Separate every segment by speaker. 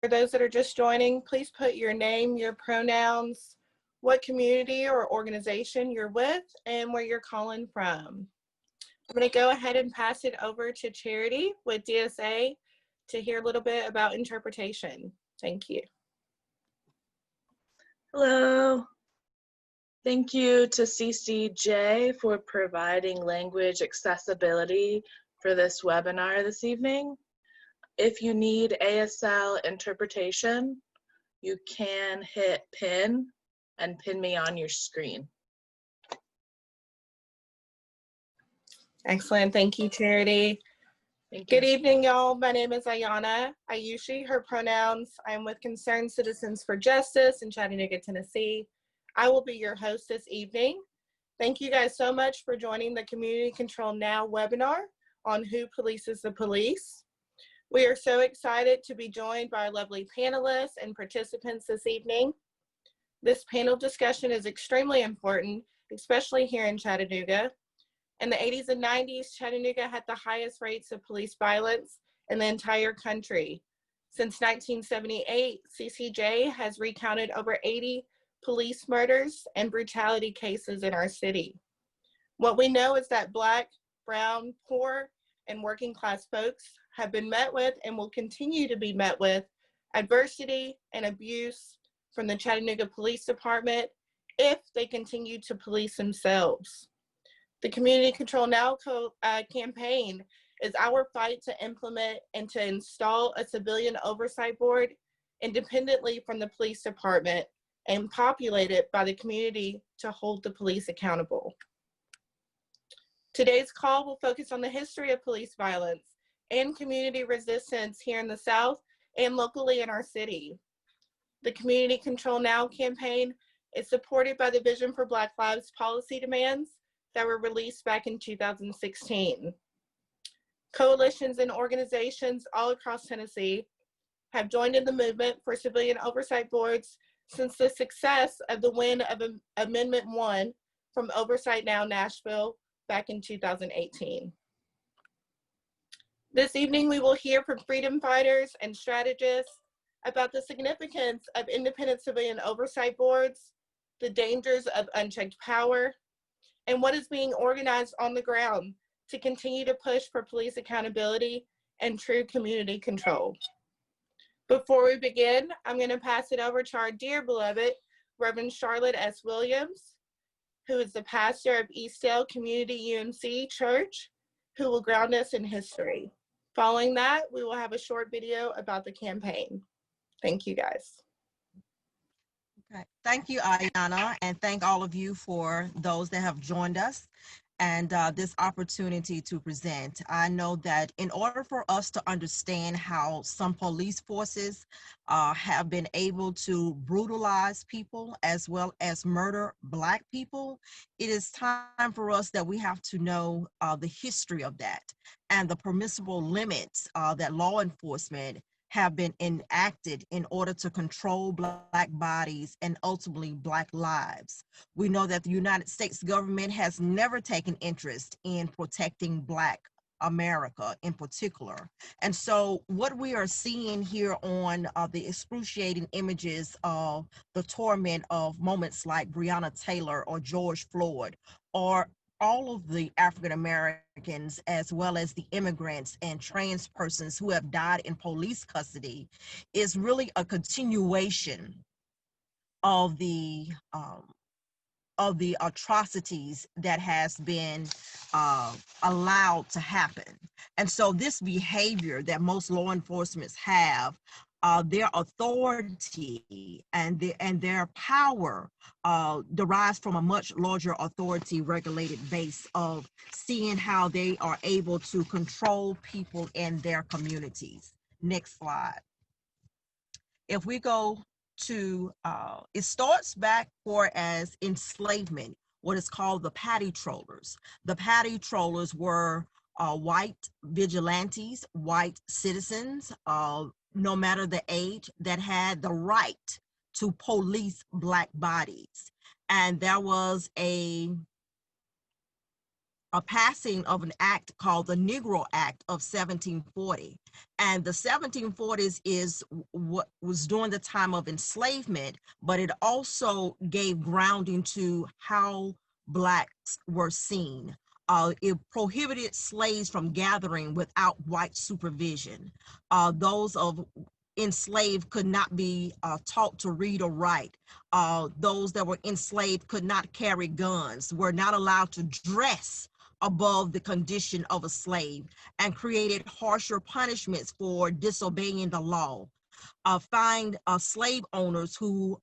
Speaker 1: For those that are just joining, please put your name, your pronouns, what community or organization you're with, and where you're calling from. I'm going to go ahead and pass it over to Charity with DSA to hear a little bit about interpretation. Thank you.
Speaker 2: Hello. Thank you to CCJ for providing language accessibility for this webinar this evening. If you need ASL interpretation, you can hit pin and pin me on your screen.
Speaker 1: Excellent. Thank you, Charity. Good evening, y'all. My name is Ayana. I use she, her pronouns. I'm with Concerned Citizens for Justice in Chattanooga, Tennessee. I will be your host this evening. Thank you guys so much for joining the Community Control Now webinar on Who Polices the Police. We are so excited to be joined by our lovely panelists and participants this evening. This panel discussion is extremely important, especially here in Chattanooga. In the 80s and 90s, Chattanooga had the highest rates of police violence in the entire country. Since 1978, CCJ has recounted over 80 police murders and brutality cases in our city. What we know is that Black, brown, poor, and working class folks have been met with and will continue to be met with adversity and abuse from the Chattanooga Police Department if they continue to police themselves. The Community Control Now campaign is our fight to implement and to install a civilian oversight board independently from the police department and populated by the community to hold the police accountable. Today's call will focus on the history of police violence and community resistance here in the South and locally in our city. The Community Control Now campaign is supported by the Vision for Black Lives policy demands that were released back in 2016. Coalitions and organizations all across Tennessee have joined in the movement for civilian oversight boards since the success of the win of Amendment 1 from Oversight Now Nashville back in 2018. This evening, we will hear from freedom fighters and strategists about the significance of independent civilian oversight boards, the dangers of unchecked power, and what is being organized on the ground to continue to push for police accountability and true community control. Before we begin, I'm going to pass it over to our dear beloved Reverend Charlotte S. Williams, who is the pastor of Eastdale Community UMC Church, who will ground us in history. Following that, we will have a short video about the campaign. Thank you, guys.
Speaker 3: Okay. Thank you, Ayana, and thank all of you for those that have joined us and this opportunity to present. I know that in order for us to understand how some police forces have been able to brutalize people as well as murder Black people, it is time for us that we have to know the history of that and the permissible limits that law enforcement have been enacted in order to control Black bodies and ultimately Black lives. We know that the United States government has never taken interest in protecting Black America in particular. And so what we are seeing here on the excruciating images of the torment of moments like Breonna Taylor or George Floyd, or all of the African Americans, as well as the immigrants and trans persons who have died in police custody, is really a continuation of the atrocities that has been allowed to happen. And so this behavior that most law enforcement have, their authority and their power derives from a much larger authority regulated base of seeing how they are able to control people in their communities. Next slide. If we go to, it starts back for as enslavement, what is called the patty trollers. The patty trollers were white vigilantes, white citizens, no matter the age, that had the right to police Black bodies. And there was a a passing of an act called the Negro Act of 1740. And the 1740s is what was during the time of enslavement, but it also gave grounding to how Blacks were seen. It prohibited slaves from gathering without white supervision. Those of enslaved could not be taught to read or write. Those that were enslaved could not carry guns, were not allowed to dress above the condition of a slave, and created harsher punishments for disobeying the law. Find slave owners who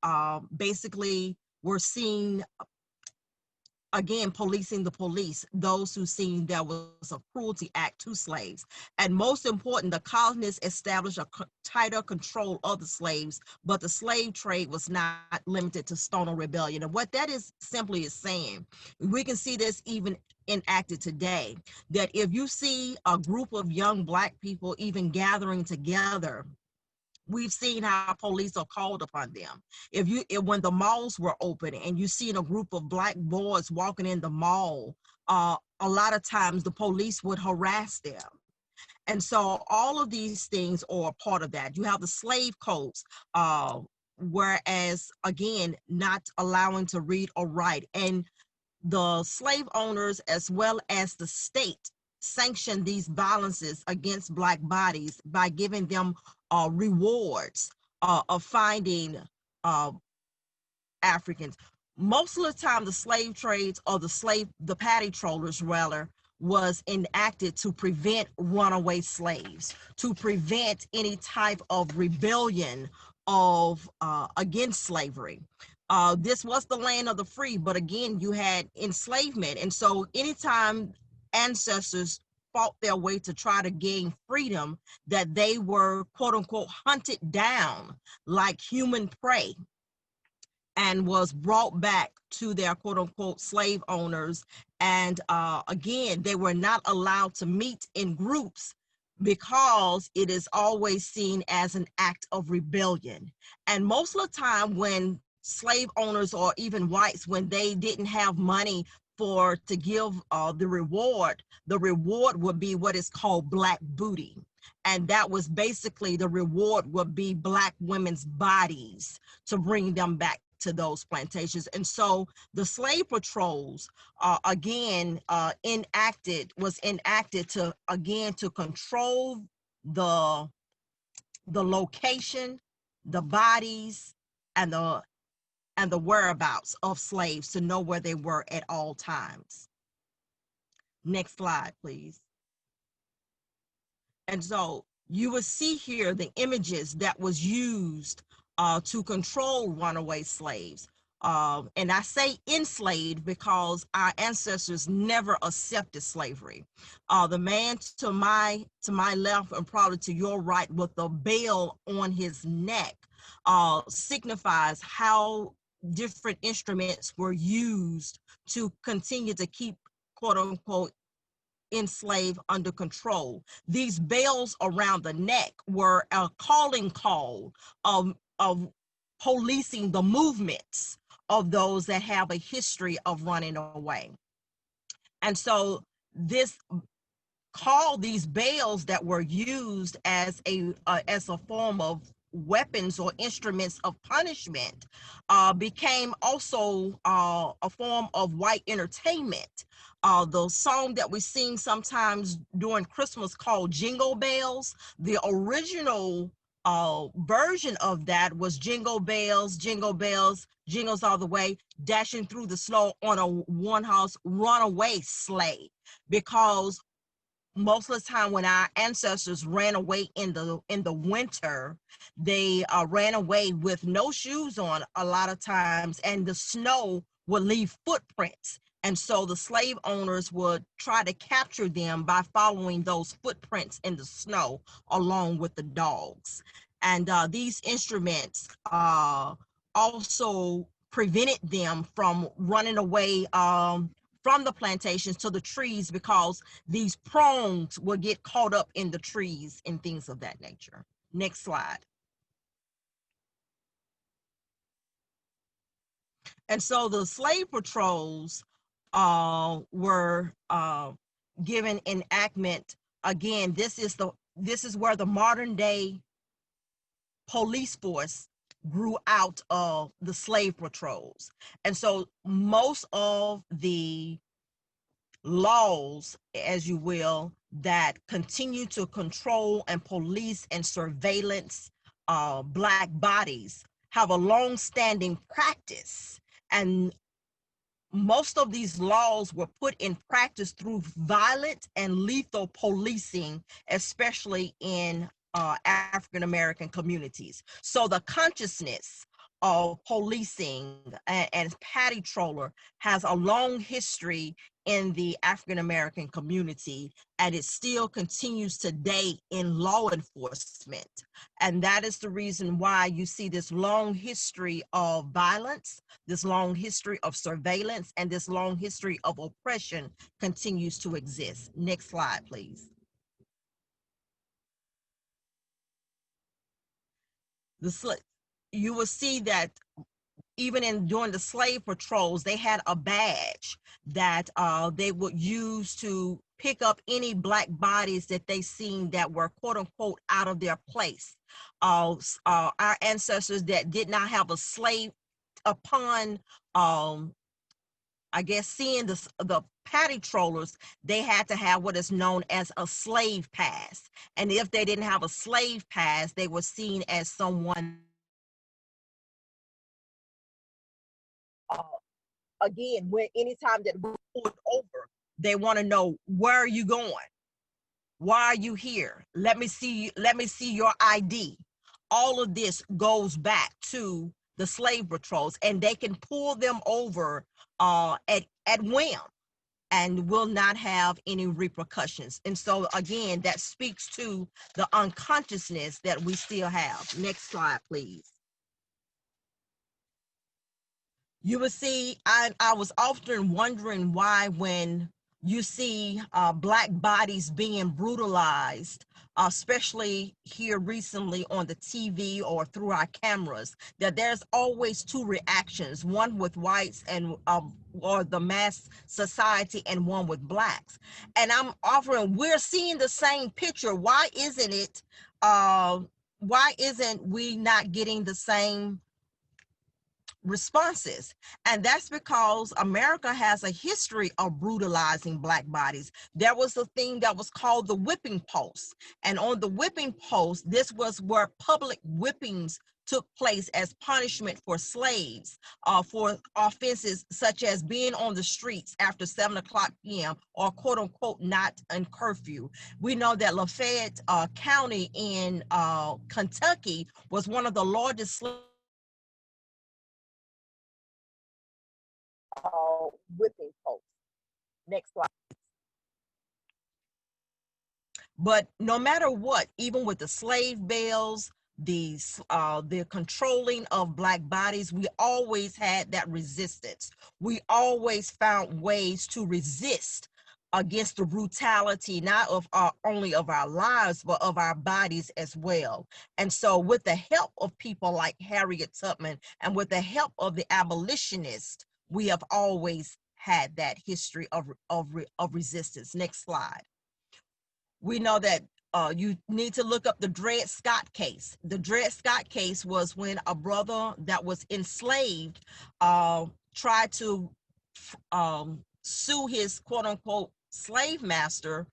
Speaker 3: basically were seen, again, policing the police, those who seen there was a cruelty act to slaves. And most important, the colonists established a tighter control of the slaves, but the slave trade was not limited to Stoner Rebellion. And what that is simply is saying, we can see this even enacted today, that if you see a group of young Black people even gathering together, we've seen how police are called upon them. When the malls were open and you seen a group of Black boys walking in the mall, a lot of times the police would harass them. And so all of these things are part of that. You have the slave codes, whereas again, not allowing to read or write. And the slave owners as well as the state sanction these violences against Black bodies by giving them rewards of finding Africans. Most of the time, the slave trades or the patty trollers rather, was enacted to prevent runaway slaves, to prevent any type of rebellion of against slavery. This was the land of the free, but again, you had enslavement. And so anytime ancestors fought their way to try to gain freedom, that they were, quote unquote, hunted down like human prey and was brought back to their, quote unquote, slave owners. And again, they were not allowed to meet in groups because it is always seen as an act of rebellion. And most of the time when slave owners or even whites, when they didn't have money to give the reward would be what is called Black booty. And that was basically the reward would be Black women's bodies to bring them back to those plantations. And so the slave patrols again was enacted to control the location, the bodies, and the whereabouts of slaves, to know where they were at all times. Next slide, please. And so you will see here the images that was used to control runaway slaves. And I say enslaved because our ancestors never accepted slavery. The man to my left and probably to your right with the bell on his neck signifies how different instruments were used to continue to keep, quote unquote, enslaved under control. These bells around the neck were a calling call of policing the movements of those that have a history of running away. And so these bells that were used as a form of weapons or instruments of punishment became also a form of white entertainment. The song that we sing sometimes during Christmas called Jingle Bells, the original version of that was Jingle Bells, Jingle Bells, jingles all the way, dashing through the snow on a one-horse runaway sleigh. Because most of the time when our ancestors ran away in the winter, they ran away with no shoes on a lot of times, and the snow would leave footprints. And so the slave owners would try to capture them by following those footprints in the snow along with the dogs. And these instruments also prevented them from running away from the plantations to the trees, because these prongs would get caught up in the trees and things of that nature. Next slide. And so the slave patrols were given enactment. Again, this is where the modern day police force grew out of the slave patrols. And so most of the laws, as you will, that continue to control and police and surveillance Black bodies have a long-standing practice. And most of these laws were put in practice through violent and lethal policing, especially in African American communities. So the consciousness of policing and patty troller has a long history in the African American community, and it still continues today in law enforcement. And that is the reason why you see this long history of violence, this long history of surveillance, and this long history of oppression continues to exist. Next slide, please. You will see that even during the slave patrols, they had a badge that they would use to pick up any Black bodies that they seen that were quote unquote out of their place. Our ancestors that did not have a slave, upon I guess seeing the patty trollers, they had to have what is known as a slave pass. And if they didn't have a slave pass, they were seen as someone again, when anytime that we're pulled over, they want to know, where are you going? Why are you here? Let me see your ID. All of this goes back to the slave patrols, and they can pull them over at whim and will not have any repercussions. And so again, that speaks to the unconsciousness that we still have. Next slide, please. You will see, I was often wondering why, when you see Black bodies being brutalized, especially here recently on the TV or through our cameras, that there's always two reactions, one with whites and or the mass society, and one with Blacks. And I'm offering, we're seeing the same picture. Why isn't we not getting the same responses? And that's because America has a history of brutalizing Black bodies. There was a thing that was called the whipping post, and on the whipping post, this was where public whippings took place as punishment for slaves for offenses such as being on the streets after 7:00 p.m. or quote unquote not in curfew. We know that Lafayette County in Kentucky was one of the largest slave whipping post. Next slide. But no matter what, even with the slave bills, the controlling of Black bodies, we always had that resistance. We always found ways to resist against the brutality, not of only of our lives, but of our bodies as well. And so with the help of people like Harriet Tubman and with the help of the abolitionists, we have always had that history of resistance. Next slide. We know that you need to look up the Dred Scott case. The Dred Scott case was when a brother that was enslaved tried to sue his quote unquote slave master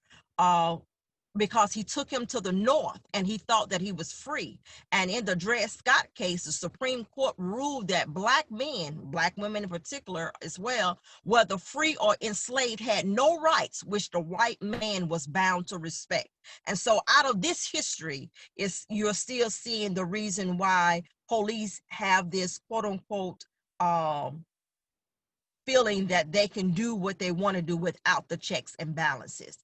Speaker 3: because he took him to the North and he thought that he was free. And in the Dred Scott case, the Supreme Court ruled that Black men, Black women in particular as well, whether free or enslaved, had no rights which the white man was bound to respect. And so out of this history, you're still seeing the reason why police have this quote unquote feeling that they can do what they want to do without the checks and balances.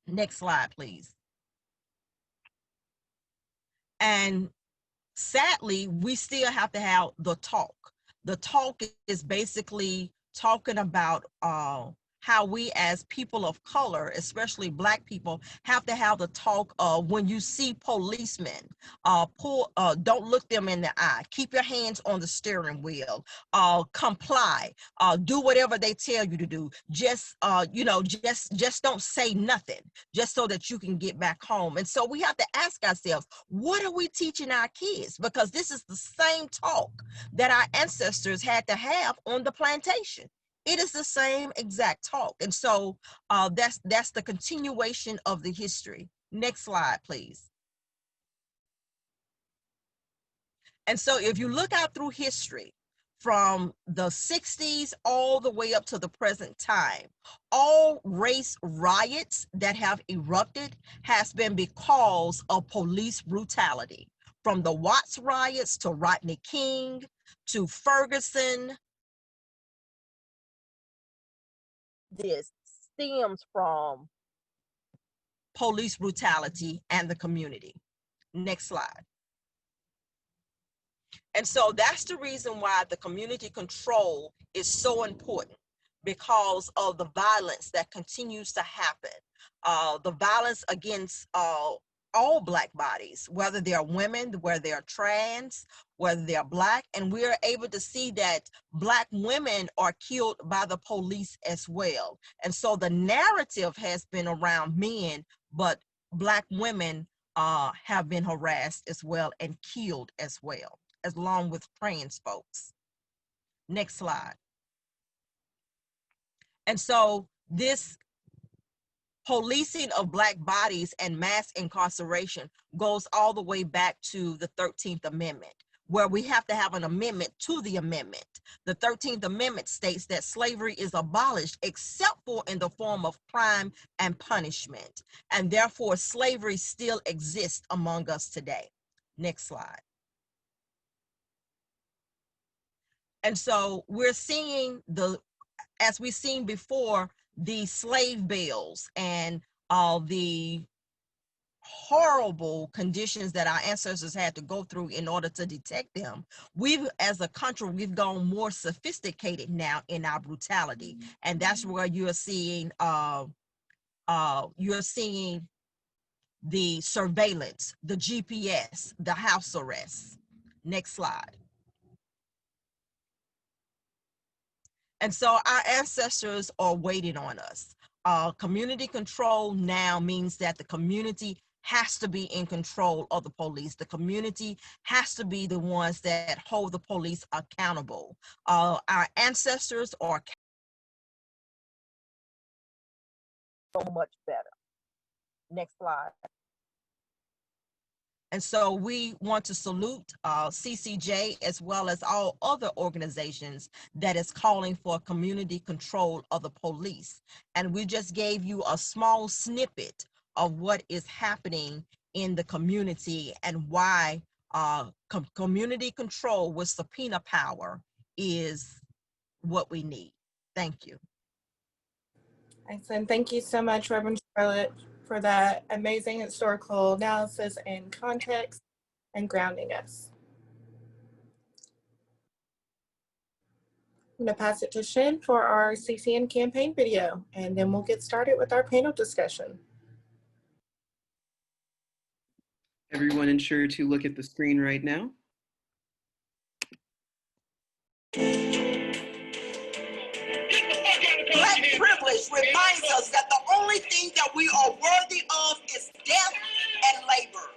Speaker 3: Next slide, please. And sadly, we still have to have the talk. The talk is basically talking about how we as people of color, especially Black people, have to have the talk of when you see policemen, don't look them in the eye. Keep your hands on the steering wheel. Comply. Do whatever they tell you to do. Just just don't say nothing, just so that you can get back home. And so we have to ask ourselves, what are we teaching our kids? Because this is the same talk that our ancestors had to have on the plantation. It is the same exact talk. And so that's the continuation of the history. Next slide, please. And so if you look out through history, from the 60s all the way up to the present time, all race riots that have erupted has been because of police brutality. From the Watts riots to Rodney King to Ferguson, this stems from police brutality and the community. Next slide. And so that's the reason why the community control is so important, because of the violence that continues to happen. The violence against all Black bodies, whether they're women, whether they're trans, whether they're Black, and we're able to see that Black women are killed by the police as well. And so the narrative has been around men, but Black women have been harassed as well and killed as well, along with trans folks. Next slide. And so this policing of Black bodies and mass incarceration goes all the way back to the 13th Amendment, where we have to have an amendment to the amendment. The 13th Amendment states that slavery is abolished except for in the form of crime and punishment, and therefore slavery still exists among us today. Next slide. And so we're seeing as we've seen before, the slave bills and the horrible conditions that our ancestors had to go through in order to detect them. We've, as a country, we've gone more sophisticated now in our brutality. And that's where you're seeing the surveillance, the GPS, the house arrests. Next slide. And so our ancestors are waiting on us. Community control now means that the community has to be in control of the police. The community has to be the ones that hold the police accountable. Our ancestors are so much better. Next slide. And so we want to salute CCJ as well as all other organizations that is calling for community control of the police. And we just gave you a small snippet of what is happening in the community and why community control with subpoena power is what we need. Thank you.
Speaker 1: Excellent. Thank you so much, Reverend Charlotte, for that amazing historical analysis and context and grounding us. I'm going to pass it to Shin for our CCN campaign video, and then we'll get started with our panel discussion.
Speaker 4: Everyone ensure to look at the screen right now.
Speaker 3: Black privilege reminds us that the only thing that we are worthy of is death and labor.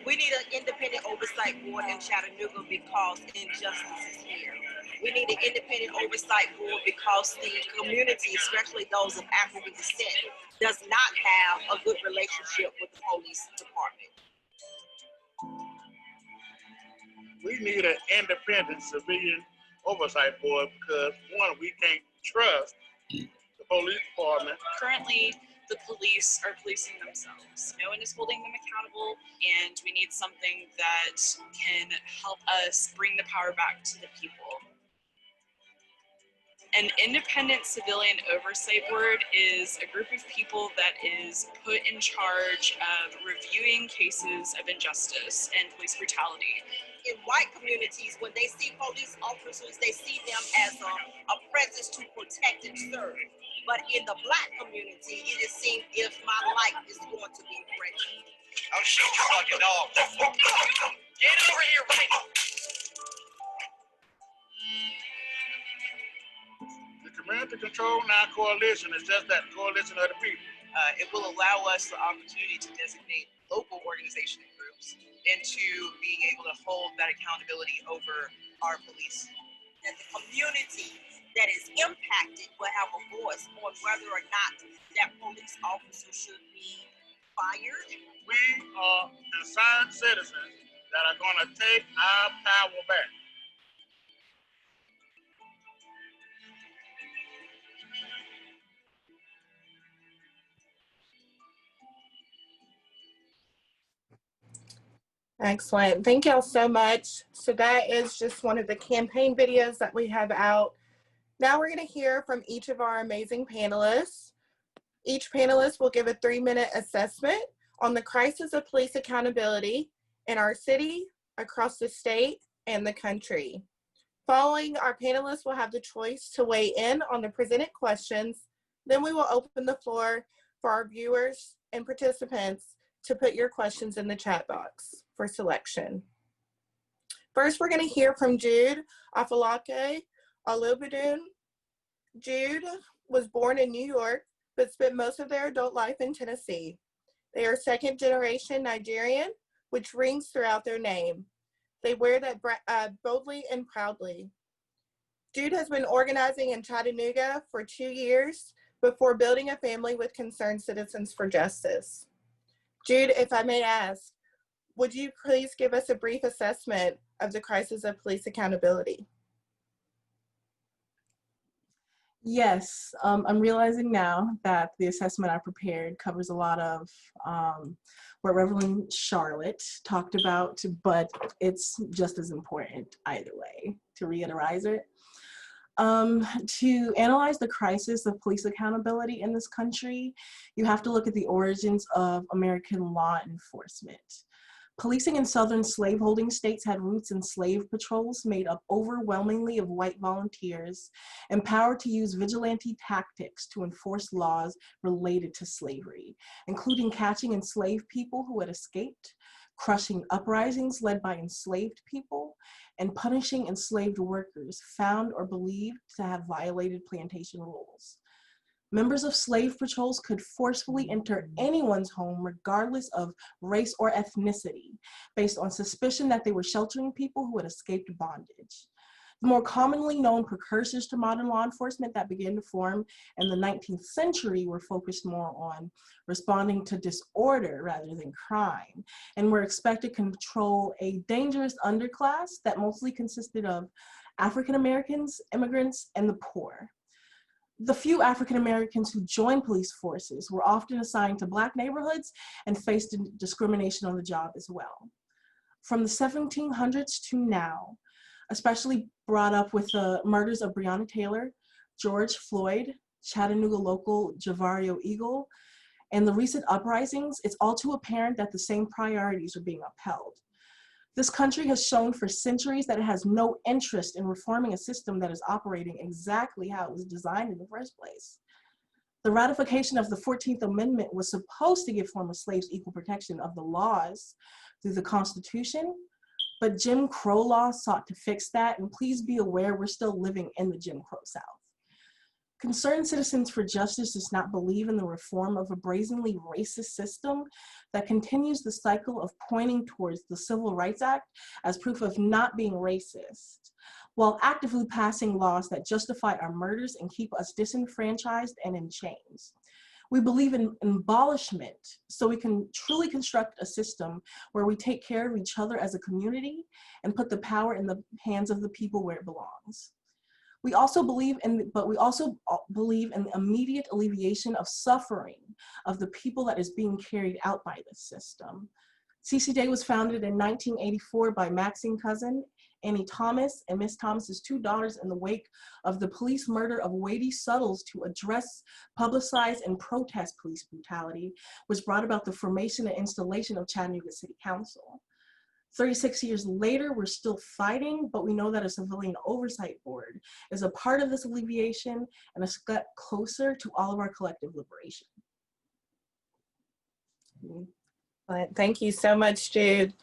Speaker 3: We need an independent oversight board in Chattanooga because injustice is here. We need an independent oversight board because the community, especially those of African descent, does not have a good relationship with the police department.
Speaker 5: We need an independent civilian oversight board because, one, we can't trust the police department.
Speaker 6: Currently, the police are policing themselves. No one is holding them accountable, and we need something that can help us bring the power back to the people. An independent civilian oversight board is a group of people that is put in charge of reviewing cases of injustice and police brutality.
Speaker 7: In white communities, when they see police officers, they see them as a presence to protect and serve. But in the Black community, it is seen if my life is going to be threatened.
Speaker 8: I'll shoot you, fucking dog. Get over here right now.
Speaker 5: The Community Control Non-Coalition is just that, coalition of the people.
Speaker 8: It will allow us the opportunity to designate local organization groups into being able to hold that accountability over our police.
Speaker 7: That the community that is impacted will have a voice on whether or not that police officer should be fired.
Speaker 5: We are concerned citizens that are going to take our power back.
Speaker 1: Excellent. Thank y'all so much. So that is just one of the campaign videos that we have out. Now we're going to hear from each of our amazing panelists. Each panelist will give a 3-minute assessment on the crisis of police accountability in our city, across the state, and the country. Following, our panelists will have the choice to weigh in on the presented questions. Then we will open the floor for our viewers and participants to put your questions in the chat box for selection. First, we're going to hear from Jude Afalake Olubodun. Jude was born in New York, but spent most of their adult life in Tennessee. They are second-generation Nigerian, which rings throughout their name. They wear that boldly and proudly. Jude has been organizing in Chattanooga for 2 years before building a family with Concerned Citizens for Justice. Jude, if I may ask, would you please give us a brief assessment of the crisis of police accountability?
Speaker 9: Yes, I'm realizing now that the assessment I prepared covers a lot of what Reverend Charlotte talked about, but it's just as important either way to reiterate it. To analyze the crisis of police accountability in this country, you have to look at the origins of American law enforcement. Policing in southern slaveholding states had roots in slave patrols made up overwhelmingly of white volunteers, empowered to use vigilante tactics to enforce laws related to slavery, including catching enslaved people who had escaped, crushing uprisings led by enslaved people, and punishing enslaved workers found or believed to have violated plantation rules. Members of slave patrols could forcefully enter anyone's home regardless of race or ethnicity, based on suspicion that they were sheltering people who had escaped bondage. The more commonly known precursors to modern law enforcement that began to form in the 19th century were focused more on responding to disorder rather than crime, and were expected to control a dangerous underclass that mostly consisted of African Americans, immigrants, and the poor. The few African Americans who joined police forces were often assigned to Black neighborhoods and faced discrimination on the job as well. From the 1700s to now, especially brought up with the murders of Breonna Taylor, George Floyd, Chattanooga local Javario Eagle, and the recent uprisings, it's all too apparent that the same priorities are being upheld. This country has shown for centuries that it has no interest in reforming a system that is operating exactly how it was designed in the first place. The ratification of the 14th Amendment was supposed to give former slaves equal protection of the laws through the Constitution, but Jim Crow laws sought to fix that, and please be aware we're still living in the Jim Crow South. Concerned Citizens for Justice does not believe in the reform of a brazenly racist system that continues the cycle of pointing towards the Civil Rights Act as proof of not being racist, while actively passing laws that justify our murders and keep us disenfranchised and in chains. We believe in abolishment so we can truly construct a system where we take care of each other as a community and put the power in the hands of the people where it belongs. We also believe in the immediate alleviation of suffering of the people that is being carried out by this system. CCJ was founded in 1984 by Maxine Cousin Annie Thomas and Miss Thomas's 2 daughters in the wake of the police murder of Wadey Suttles to address, publicize, and protest police brutality, which brought about the formation and installation of Chattanooga City Council. 36 years later, we're still fighting, but we know that a civilian oversight board is a part of this alleviation and a step closer to all of our collective liberation.
Speaker 1: Thank you so much, Jude.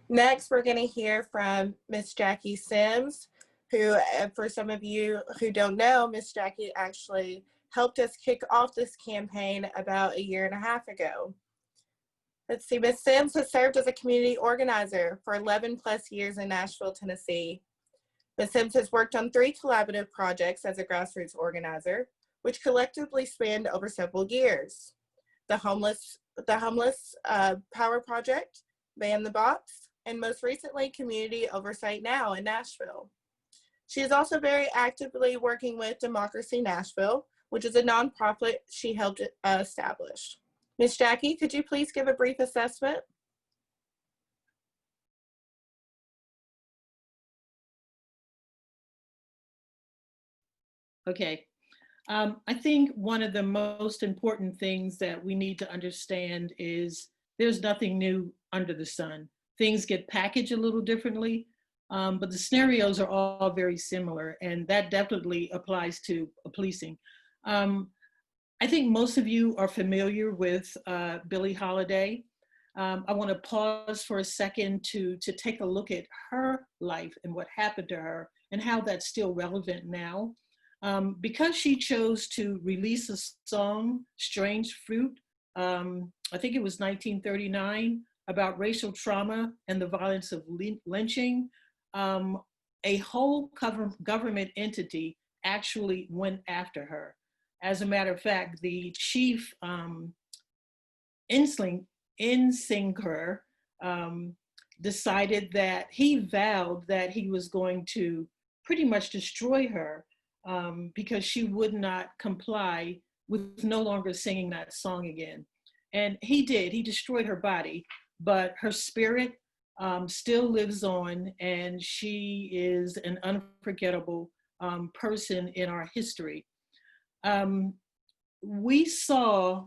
Speaker 1: Next, we're going to hear from Miss Jackie Sims, who, for some of you who don't know, Miss Jackie actually helped us kick off this campaign about 1.5 years ago. Let's see, Ms. Sims has served as a community organizer for 11+ years in Nashville, Tennessee. Ms. Sims has worked on 3 collaborative projects as a grassroots organizer, which collectively spanned over several years. The Homeless Power Project, Man the Box, and most recently, Community Oversight Now in Nashville. She is also very actively working with Democracy Nashville, which is a nonprofit she helped establish. Ms. Jackie, could you please give a brief assessment?
Speaker 10: Okay. I think one of the most important things that we need to understand is there's nothing new under the sun. Things get packaged a little differently, but the scenarios are all very similar, and that definitely applies to policing. I think most of you are familiar with Billie Holiday. I want to pause for a second to take a look at her life and what happened to her and how that's still relevant now. Because she chose to release a song, Strange Fruit, I think it was 1939, about racial trauma and the violence of lynching, a whole government entity actually went after her. As a matter of fact, the chief insinger decided that he vowed that he was going to pretty much destroy her because she would not comply with no longer singing that song again. And he did, he destroyed her body, but her spirit still lives on, and she is an unforgettable person in our history. We saw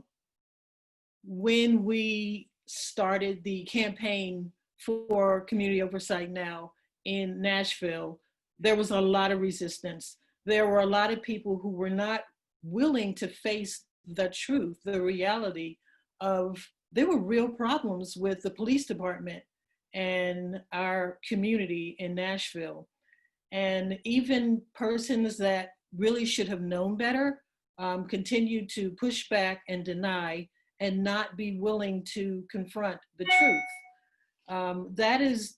Speaker 10: when we started the campaign for Community Oversight Now in Nashville, there was a lot of resistance. There were a lot of people who were not willing to face the truth, the reality of there were real problems with the police department and our community in Nashville. And even persons that really should have known better continued to push back and deny and not be willing to confront the truth. That is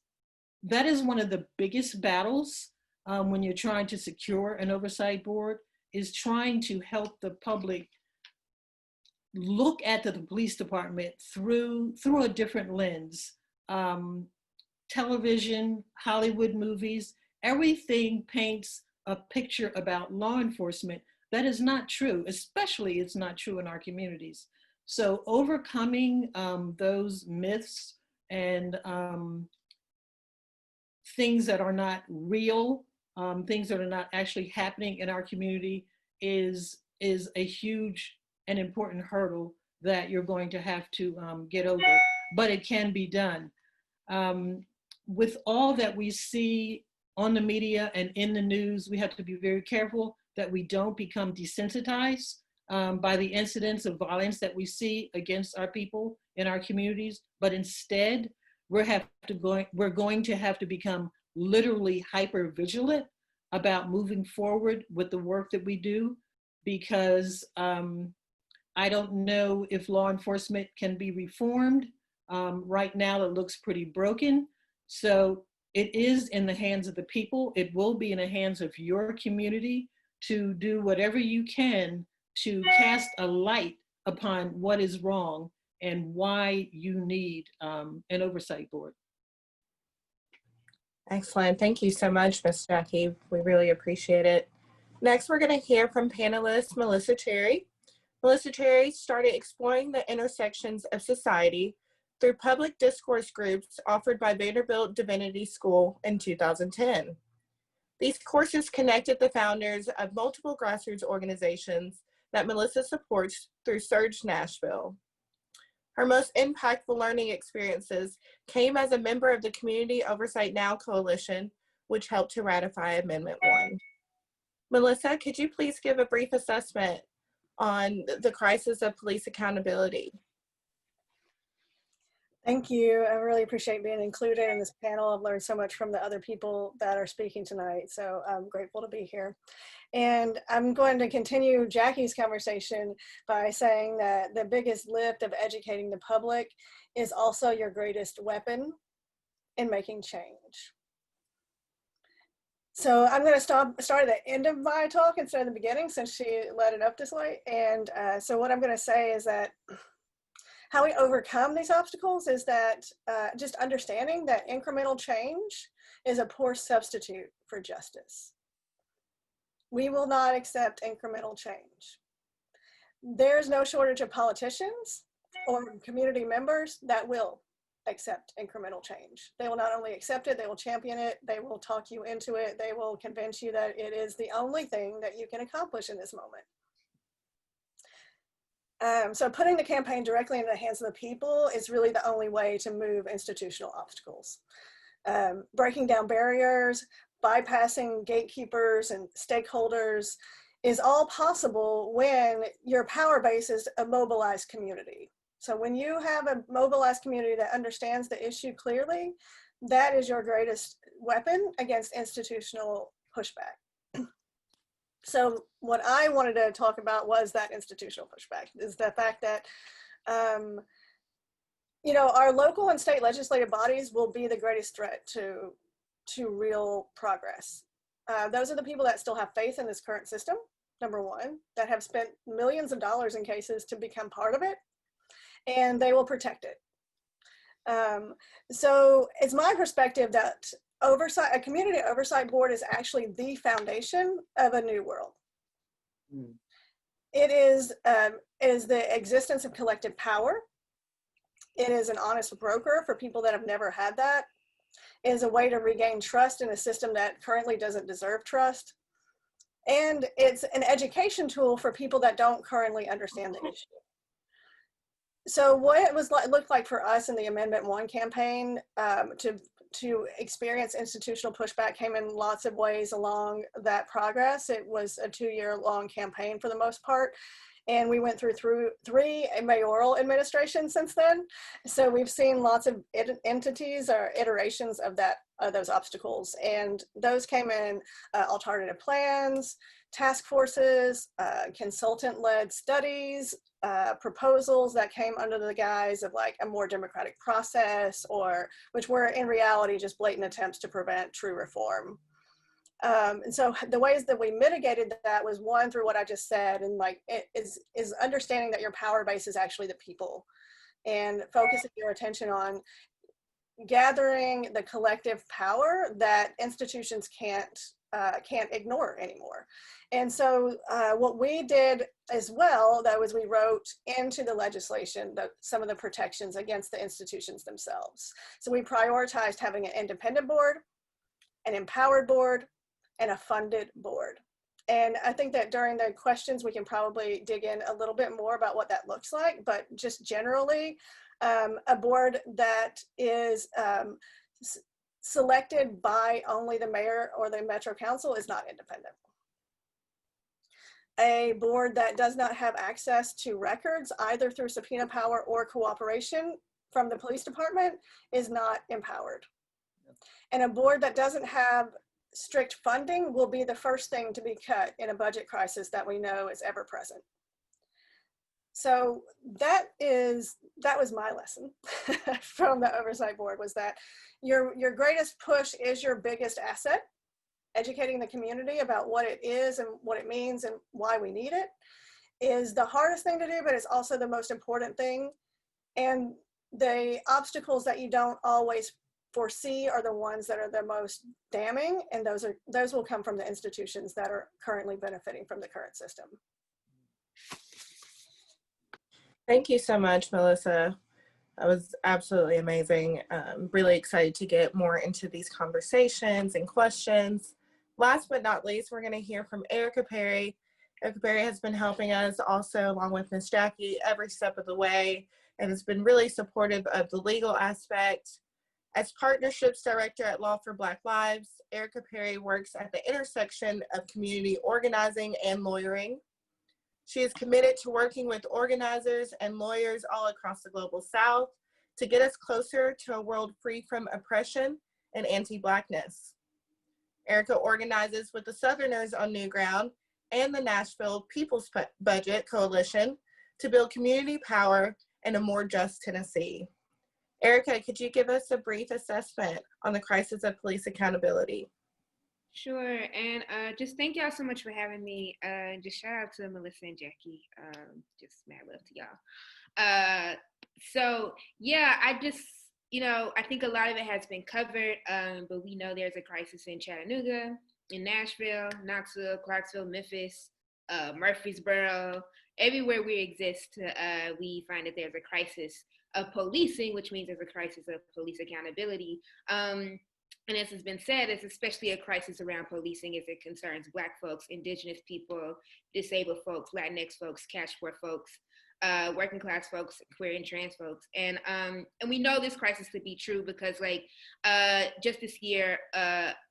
Speaker 10: one of the biggest battles when you're trying to secure an oversight board, is trying to help the public look at the police department through a different lens. Television, Hollywood movies, everything paints a picture about law enforcement that is not true, especially it's not true in our communities. So overcoming those myths and things that are not real, things that are not actually happening in our community is a huge and important hurdle that you're going to have to get over, but it can be done. With all that we see on the media and in the news, we have to be very careful that we don't become desensitized by the incidents of violence that we see against our people in our communities, but instead we're going to have to become literally hyper vigilant about moving forward with the work that we do, because I don't know if law enforcement can be reformed. Right now it looks pretty broken. So it is in the hands of the people. It will be in the hands of your community to do whatever you can to cast a light upon what is wrong and why you need an oversight board.
Speaker 1: Excellent. Thank you so much, Ms. Jackie. We really appreciate it. Next, we're going to hear from panelist Melissa Cherry. Melissa Cherry started exploring the intersections of society through public discourse groups offered by Vanderbilt Divinity School in 2010. These courses connected the founders of multiple grassroots organizations that Melissa supports through Surge Nashville. Her most impactful learning experiences came as a member of the Community Oversight Now Coalition, which helped to ratify Amendment 1. Melissa, could you please give a brief assessment on the crisis of police accountability?
Speaker 11: Thank you. I really appreciate being included in this panel. I've learned so much from the other people that are speaking tonight, so I'm grateful to be here. And I'm going to continue Jackie's conversation by saying that the biggest lift of educating the public is also your greatest weapon in making change. So I'm going to start at the end of my talk instead of the beginning, since she led it up this way. And so what I'm going to say is that how we overcome these obstacles is that just understanding that incremental change is a poor substitute for justice. We will not accept incremental change. There's no shortage of politicians or community members that will accept incremental change. They will not only accept it, they will champion it, they will talk you into it, they will convince you that it is the only thing that you can accomplish in this moment. So putting the campaign directly into the hands of the people is really the only way to move institutional obstacles. Breaking down barriers, bypassing gatekeepers and stakeholders is all possible when your power base is a mobilized community. So when you have a mobilized community that understands the issue clearly, that is your greatest weapon against institutional pushback. So what I wanted to talk about was that institutional pushback, is the fact that, you know, our local and state legislative bodies will be the greatest threat to real progress. Those are the people that still have faith in this current system, number one, that have spent millions of dollars in cases to become part of it, and they will protect it. So it's my perspective that oversight, a community oversight board is actually the foundation of a new world. It is the existence of collective power. It is an honest broker for people that have never had that. It is a way to regain trust in a system that currently doesn't deserve trust. And it's an education tool for people that don't currently understand the issue. So what it was looked like for us in the Amendment 1 campaign to experience institutional pushback came in lots of ways along that progress. It was a 2-year-long campaign for the most part. And we went through 3 mayoral administrations since then. So we've seen lots of entities or iterations of those obstacles. And those came in alternative plans, task forces, consultant-led studies, proposals that came under the guise of like a more democratic process, or which were in reality just blatant attempts to prevent true reform. And so the ways that we mitigated that was, one, through what I just said, and like it is understanding that your power base is actually the people, and focusing your attention on gathering the collective power that institutions can't ignore anymore. And so what we did as well, though, is we wrote into the legislation some of the protections against the institutions themselves. So we prioritized having an independent board, an empowered board, and a funded board. And I think that during the questions, we can probably dig in a little bit more about what that looks like, but just generally, a board that is selected by only the mayor or the Metro Council is not independent. A board that does not have access to records, either through subpoena power or cooperation from the police department, is not empowered. And a board that doesn't have strict funding will be the first thing to be cut in a budget crisis that we know is ever present. So that was my lesson from the oversight board, was that your greatest push is your biggest asset. Educating the community about what it is and what it means and why we need it is the hardest thing to do, but it's also the most important thing. And the obstacles that you don't always foresee are the ones that are the most damning, and those will come from the institutions that are currently benefiting from the current system.
Speaker 1: Thank you so much, Melissa. That was absolutely amazing. Really excited to get more into these conversations and questions. Last but not least, we're going to hear from Erica Perry. Erica Perry has been helping us also, along with Miss Jackie, every step of the way, and has been really supportive of the legal aspect. As Partnerships Director at Law for Black Lives, Erica Perry works at the intersection of community organizing and lawyering. She is committed to working with organizers and lawyers all across the Global South to get us closer to a world free from oppression and anti-Blackness. Erica organizes with the Southerners on New Ground and the Nashville People's Budget Coalition to build community power and a more just Tennessee. Erica, could you give us a brief assessment on the crisis of police accountability?
Speaker 12: Sure, and just thank y'all so much for having me. Just shout out to Melissa and Jackie. Just mad love to y'all. So yeah, I just, I think a lot of it has been covered, but we know there's a crisis in Chattanooga, in Nashville, Knoxville, Clarksville, Memphis, Murfreesboro. Everywhere we exist, we find that there's a crisis of policing, which means there's a crisis of police accountability. And as has been said, it's especially a crisis around policing as it concerns Black folks, Indigenous people, disabled folks, Latinx folks, cash poor folks, working class folks, queer and trans folks. And we know this crisis to be true because just this year,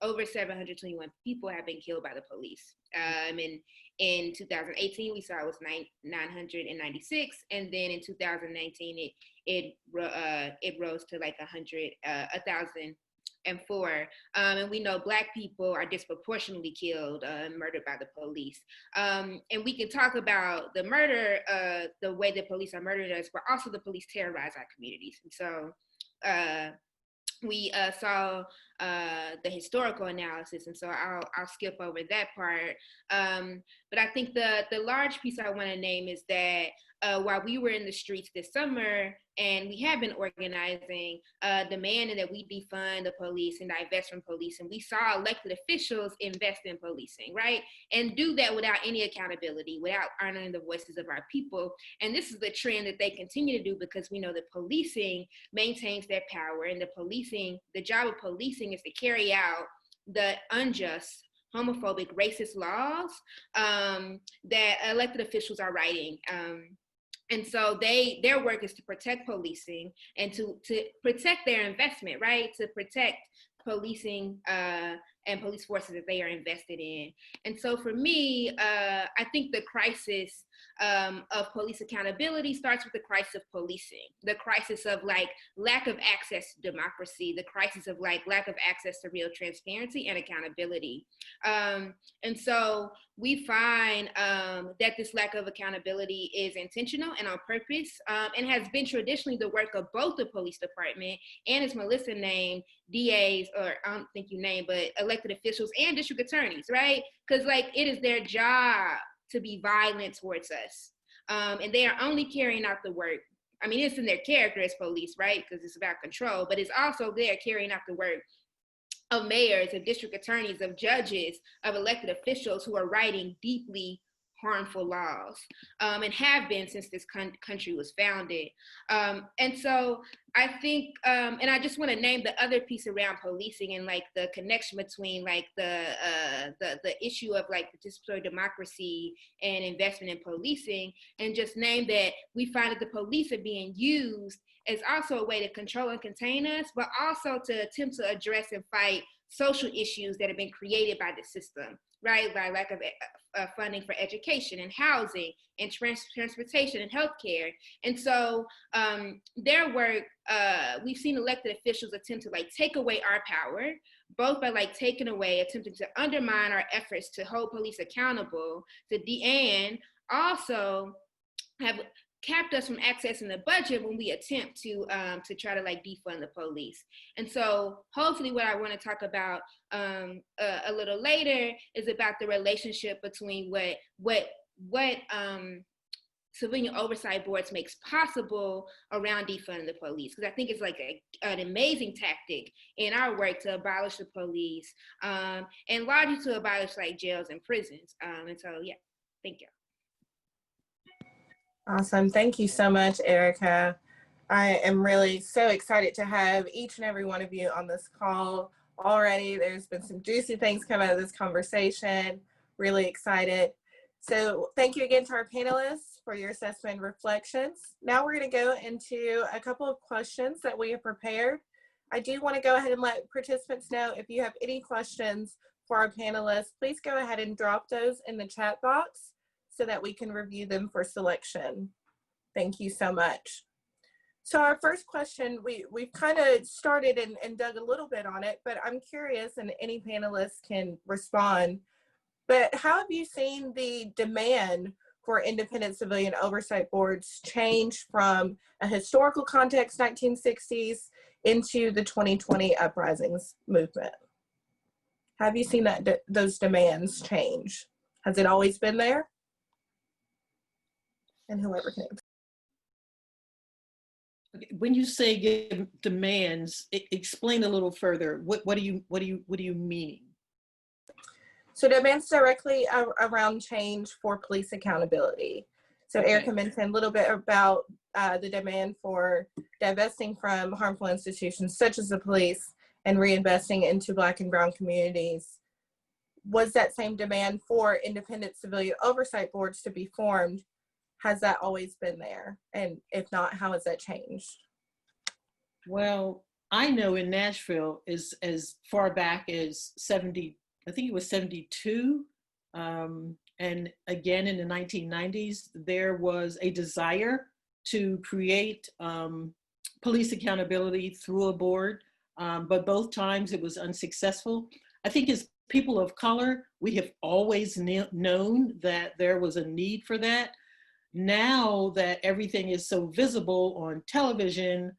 Speaker 12: over 721 people have been killed by the police. In 2018, we saw it was 996, and then in 2019, it rose to like 1,004. And we know Black people are disproportionately killed and murdered by the police. And we can talk about the murder, the way the police are murdering us, but also the police terrorize our communities. And so we saw the historical analysis, and so I'll skip over that part. But I think the large piece I want to name is that while we were in the streets this summer and we have been organizing, demanding that we defund the police and divest from police, and we saw elected officials invest in policing, right? And do that without any accountability, without honoring the voices of our people. And this is the trend that they continue to do because we know that policing maintains their power, and the job of policing is to carry out the unjust, homophobic, racist laws that elected officials are writing. And so their work is to protect policing and to protect their investment, right? To protect policing and police forces that they are invested in. And so for me, I think the crisis of police accountability starts with the crisis of policing, the crisis of lack of access to democracy, the crisis of lack of access to real transparency and accountability. And so we find that this lack of accountability is intentional and on purpose, and has been traditionally the work of both the police department and, as Melissa named, DAs, or I don't think you named, but elected officials and district attorneys, right? Because it is their job to be violent towards us. And they are only carrying out the work. I mean, it's in their character as police, right? Because it's about control, but it's also there carrying out the work of mayors, of district attorneys, of judges, of elected officials who are writing deeply harmful laws, and have been since this country was founded. And so I think, and I just want to name the other piece around policing and the connection between the issue of participatory democracy and investment in policing, and just name that we find that the police are being used as also a way to control and contain us, but also to attempt to address and fight social issues that have been created by the system, right? By lack of funding for education and housing and transportation and healthcare. And so their work, we've seen elected officials attempt to take away our power, both by attempting to undermine our efforts to hold police accountable, and also have capped us from accessing the budget when we attempt to try to defund the police. And so hopefully what I want to talk about a little later is about the relationship between what civilian oversight boards makes possible around defunding the police, because I think it's an amazing tactic in our work to abolish the police, and largely to abolish jails and prisons. And so yeah, thank you.
Speaker 1: Awesome. Thank you so much, Erica. I am really so excited to have each and every one of you on this call already. There's been some juicy things come out of this conversation. Really excited. So thank you again to our panelists for your assessment and reflections. Now we're going to go into a couple of questions that we have prepared. I do want to go ahead and let participants know if you have any questions for our panelists, please go ahead and drop those in the chat box so that we can review them for selection. Thank you so much. So our first question, we've kind of started and dug a little bit on it, but I'm curious, and any panelists can respond, but how have you seen the demand for independent civilian oversight boards change from a historical context, 1960s, into the 2020 uprisings movement? Have you seen that those demands change? Has it always been there? And whoever can answer.
Speaker 10: When you say demands, explain a little further. What do you mean?
Speaker 1: So demands directly around change for police accountability. So
Speaker 10: Okay.
Speaker 1: Erica mentioned a little bit about the demand for divesting from harmful institutions such as the police and reinvesting into Black and Brown communities. Was that same demand for independent civilian oversight boards to be formed? Has that always been there? And if not, how has that changed?
Speaker 10: Well, I know in Nashville is as far back as 70, I think it was 72. And again, in the 1990s, there was a desire to create police accountability through a board, but both times it was unsuccessful. I think as people of color, we have always known that there was a need for that. Now that everything is so visible on television,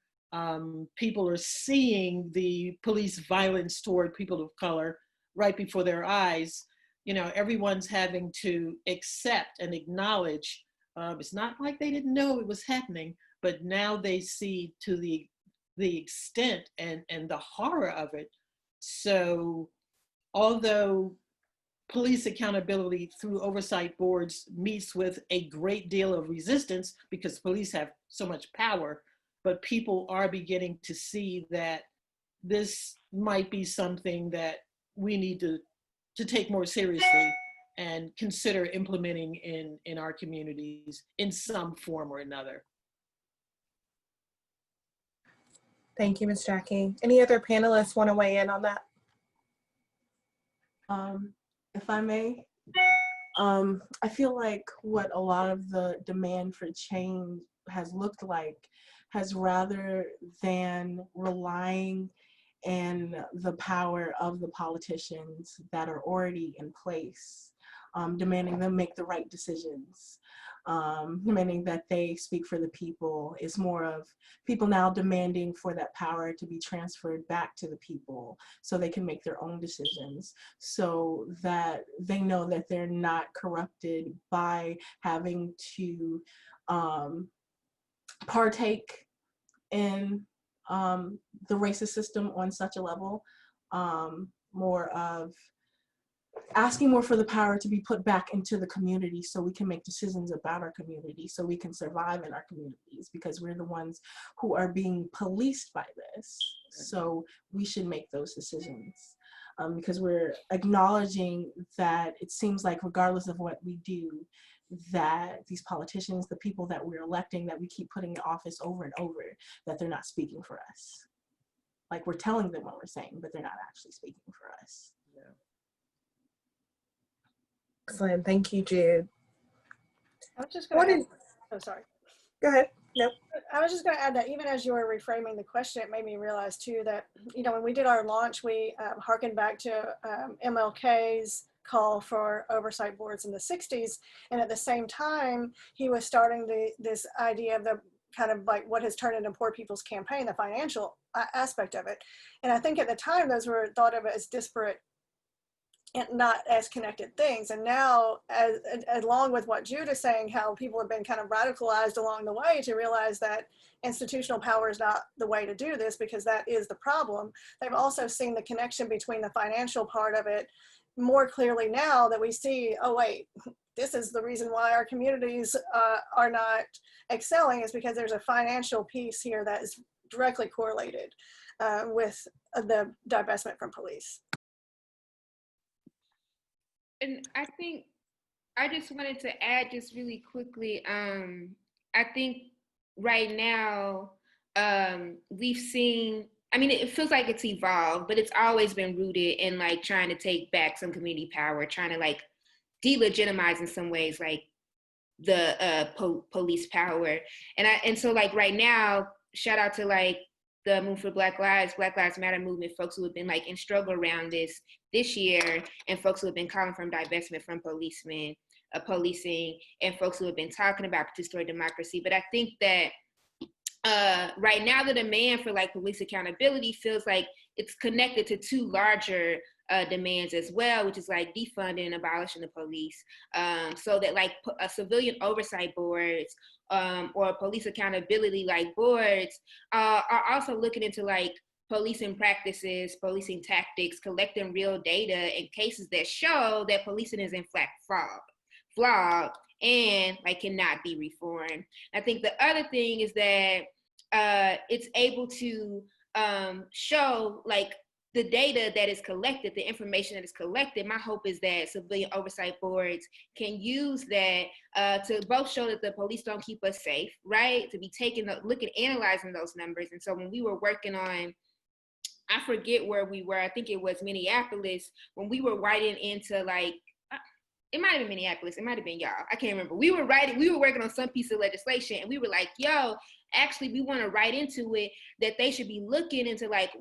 Speaker 10: people are seeing the police violence toward people of color right before their eyes. You know, everyone's having to accept and acknowledge. It's not like they didn't know it was happening, but now they see to the extent and the horror of it. So although police accountability through oversight boards meets with a great deal of resistance because police have so much power, but people are beginning to see that this might be something that we need to take more seriously and consider implementing in our communities in some form or another.
Speaker 1: Thank you, Ms. Jackie. Any other panelists want to weigh in on that?
Speaker 9: If I may, I feel like what a lot of the demand for change has looked like has rather than relying in the power of the politicians that are already in place, demanding them make the right decisions, demanding that they speak for the people, is more of people now demanding for that power to be transferred back to the people so they can make their own decisions, so that they know that they're not corrupted by having to partake in the racist system on such a level, more of asking more for the power to be put back into the community so we can make decisions about our community, so we can survive in our communities, because we're the ones who are being policed by this. So we should make those decisions, because we're acknowledging that it seems like regardless of what we do, that these politicians, the people that we're electing, that we keep putting in office over and over, that they're not speaking for us. Like, we're telling them what we're saying, but they're not actually speaking for us.
Speaker 10: Yeah.
Speaker 1: Excellent. Thank you, Jude.
Speaker 11: I was just going to oh, sorry.
Speaker 1: Go ahead. Nope.
Speaker 11: I was just going to add that even as you were reframing the question, it made me realize too that, you know, when we did our launch, we harkened back to MLK's call for oversight boards in the 60s. And at the same time, he was starting this idea of the kind of like what has turned into Poor People's Campaign, the financial aspect of it. And I think at the time, those were thought of as disparate and not as connected things. And now, along with what Jude is saying, how people have been kind of radicalized along the way to realize that institutional power is not the way to do this, because that is the problem. They've also seen the connection between the financial part of it more clearly now, that we see, oh wait, this is the reason why our communities are not excelling, is because there's a financial piece here that is directly correlated with the divestment from police.
Speaker 12: And I think I just wanted to add just really quickly, I think right now we've seen, I mean, it feels like it's evolved, but it's always been rooted in like trying to take back some community power, trying to like delegitimize in some ways like the police power. And so like right now, shout out to like the Movement for Black Lives Matter movement, folks who have been like in struggle around this year, and folks who have been calling for divestment from policing, and folks who have been talking about participatory democracy. But I think that right now the demand for like police accountability feels like it's connected to two larger demands as well, which is like defunding and abolishing the police, so that like civilian oversight boards or police accountability like boards are also looking into like policing practices, policing tactics, collecting real data and cases that show that policing is in fact flawed and like cannot be reformed. I think the other thing is that it's able to show like the data that is collected, the information that is collected. My hope is that civilian oversight boards can use that to both show that the police don't keep us safe, right? To be analyzing those numbers. And so when we were working on, I forget where we were, I think it was Minneapolis, when we were writing into like, it might have been Minneapolis, it might have been y'all, I can't remember. We were working on some piece of legislation, and we were like, yo, actually we want to write into it that they should be looking into like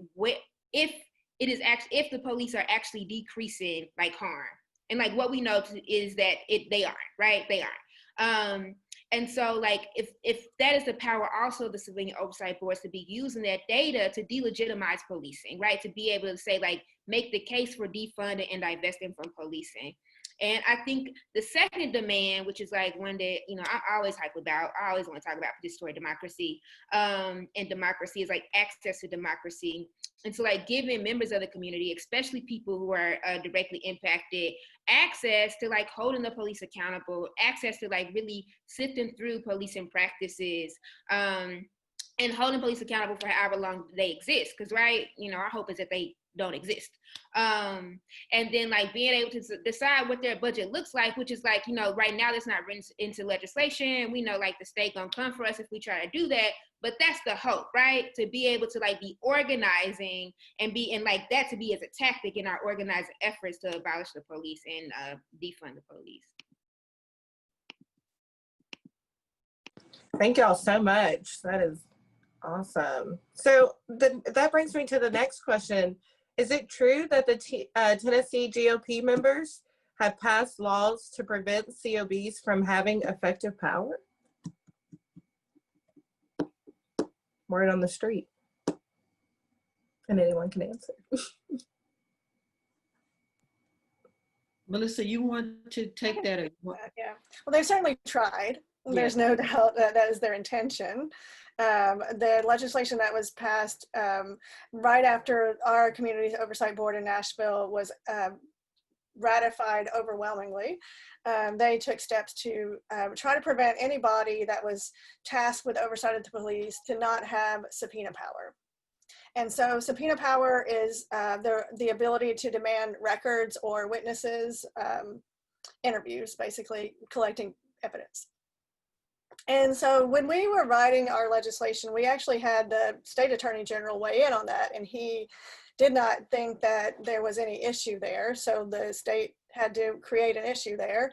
Speaker 12: if the police are actually decreasing like harm. And like what we know is that they aren't, right? They aren't. And so like if that is the power also of the civilian oversight boards, to be using that data to delegitimize policing, right? To be able to say like, make the case for defunding and divesting from policing. And I think the second demand, which is like one that, you know, I always hype about, I always want to talk about participatory democracy, and democracy is like access to democracy. And so like giving members of the community, especially people who are directly impacted, access to like holding the police accountable, access to like really sifting through policing practices, and holding police accountable for however long they exist. Because, right, you know, our hope is that they don't exist. And then like being able to decide what their budget looks like, which is like, you know, right now that's not written into legislation. We know like the state gonna come for us if we try to do that, but that's the hope, right? To be able to like be organizing and like that to be as a tactic in our organizing efforts to abolish the police and defund the police.
Speaker 1: Thank y'all so much. That is awesome. So that brings me to the next question. Is it true that the Tennessee GOP members have passed laws to prevent COBs from having effective power? Word on the street. And anyone can answer.
Speaker 10: Melissa, you want to take that?
Speaker 11: Yeah, well, they've certainly tried. There's no doubt that that is their intention. The legislation that was passed right after our Community Oversight Board in Nashville was ratified overwhelmingly. They took steps to try to prevent anybody that was tasked with oversight of the police to not have subpoena power. And so subpoena power is the ability to demand records or witnesses, interviews, basically collecting evidence. And so when we were writing our legislation, we actually had the state attorney general weigh in on that, and he did not think that there was any issue there. So the state had to create an issue there.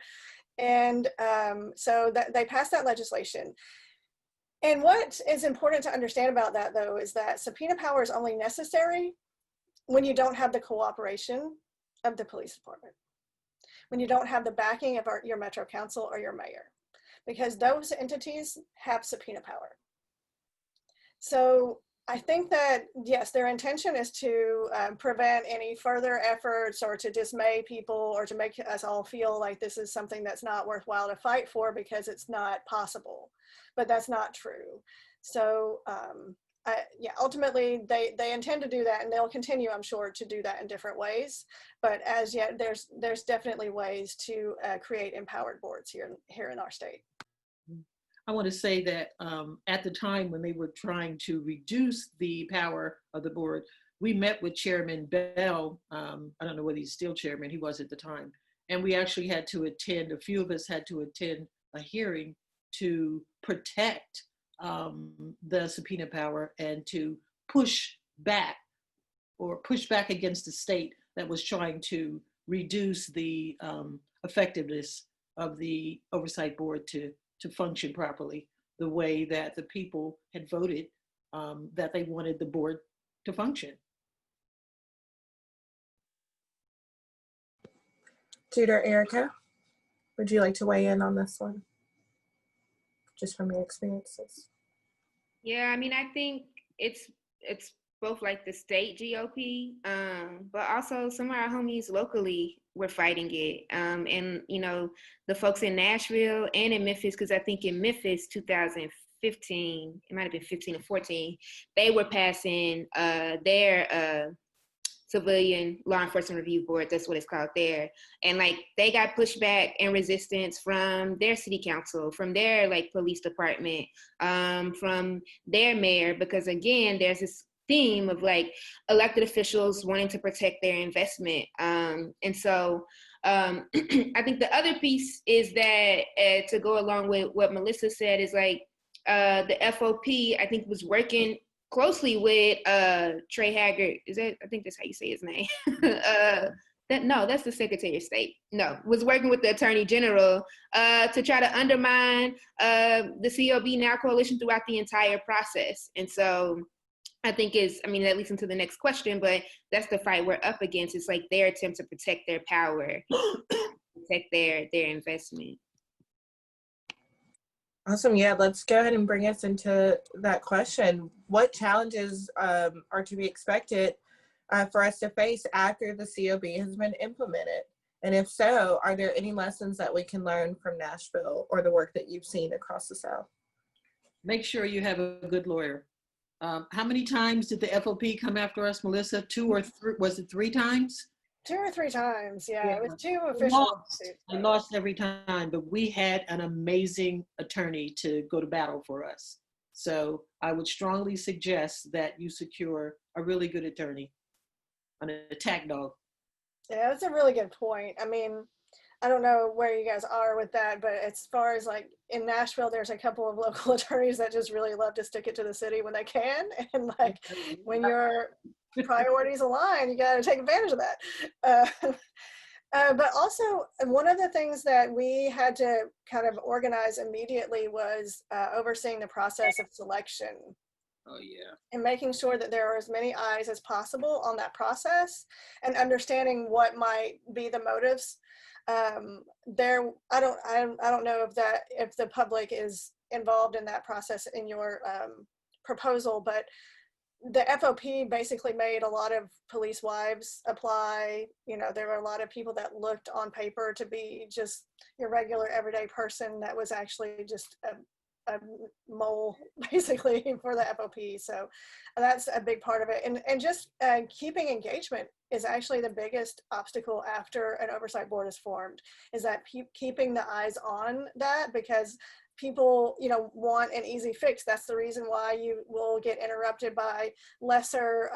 Speaker 11: And so that they passed that legislation. And what is important to understand about that, though, is that subpoena power is only necessary when you don't have the cooperation of the police department, when you don't have the backing of your Metro Council or your mayor, because those entities have subpoena power. So I think that, yes, their intention is to prevent any further efforts or to dismay people or to make us all feel like this is something that's not worthwhile to fight for because it's not possible, but that's not true. So yeah, ultimately they intend to do that, and they'll continue, I'm sure, to do that in different ways. But as yet, there's definitely ways to create empowered boards here in our state.
Speaker 10: I want to say that at the time when they were trying to reduce the power of the board, we met with Chairman Bell. I don't know whether he's still chairman, he was at the time. And we actually had to attend, a few of us had to attend a hearing to protect the subpoena power and to push back against the state that was trying to reduce the effectiveness of the oversight board to function properly the way that the people had voted that they wanted the board to function.
Speaker 1: Jude or Erica, would you like to weigh in on this one? Just from your experiences.
Speaker 12: Yeah, I mean, I think it's both like the state GOP, but also some of our homies locally were fighting it. And, you know, the folks in Nashville and in Memphis, because I think in Memphis, 2015, it might have been 15 or 14, they were passing their civilian law enforcement review board, that's what it's called there. And like they got pushback and resistance from their city council, from their like police department, from their mayor, because again, there's this theme of like elected officials wanting to protect their investment. And so I think the other piece is that to go along with what Melissa said is like the FOP, I think was working closely with Trey Haggard. I think that's how you say his name. That's the Secretary of State. No, was working with the Attorney General to try to undermine the COB Now coalition throughout the entire process. And so I think that leads into the next question, but that's the fight we're up against. It's like their attempt to protect their power, protect their investment.
Speaker 1: Awesome. Yeah, let's go ahead and bring us into that question. What challenges are to be expected for us to face after the COB has been implemented? And if so, are there any lessons that we can learn from Nashville or the work that you've seen across the South?
Speaker 10: Make sure you have a good lawyer. How many times did the FOP come after us, Melissa? 2 or 3? Was it 3 times?
Speaker 11: 2 or 3 times, yeah. It was 2 official.
Speaker 10: I lost every time, but we had an amazing attorney to go to battle for us. So I would strongly suggest that you secure a really good attorney, an attack dog.
Speaker 11: Yeah, that's a really good point. I mean, I don't know where you guys are with that, but as far as like in Nashville, there's a couple of local attorneys that just really love to stick it to the city when they can. And like when your priorities align, you got to take advantage of that. But also one of the things that we had to kind of organize immediately was overseeing the process of selection.
Speaker 10: Oh yeah.
Speaker 11: And making sure that there are as many eyes as possible on that process and understanding what might be the motives. I don't know if the public is involved in that process in your proposal, but the FOP basically made a lot of police wives apply. You know, there were a lot of people that looked on paper to be just your regular everyday person that was actually just a mole basically for the FOP. So that's a big part of it. And just keeping engagement is actually the biggest obstacle after an oversight board is formed, is that keeping the eyes on that, because people, you know, want an easy fix. That's the reason why you will get interrupted by lesser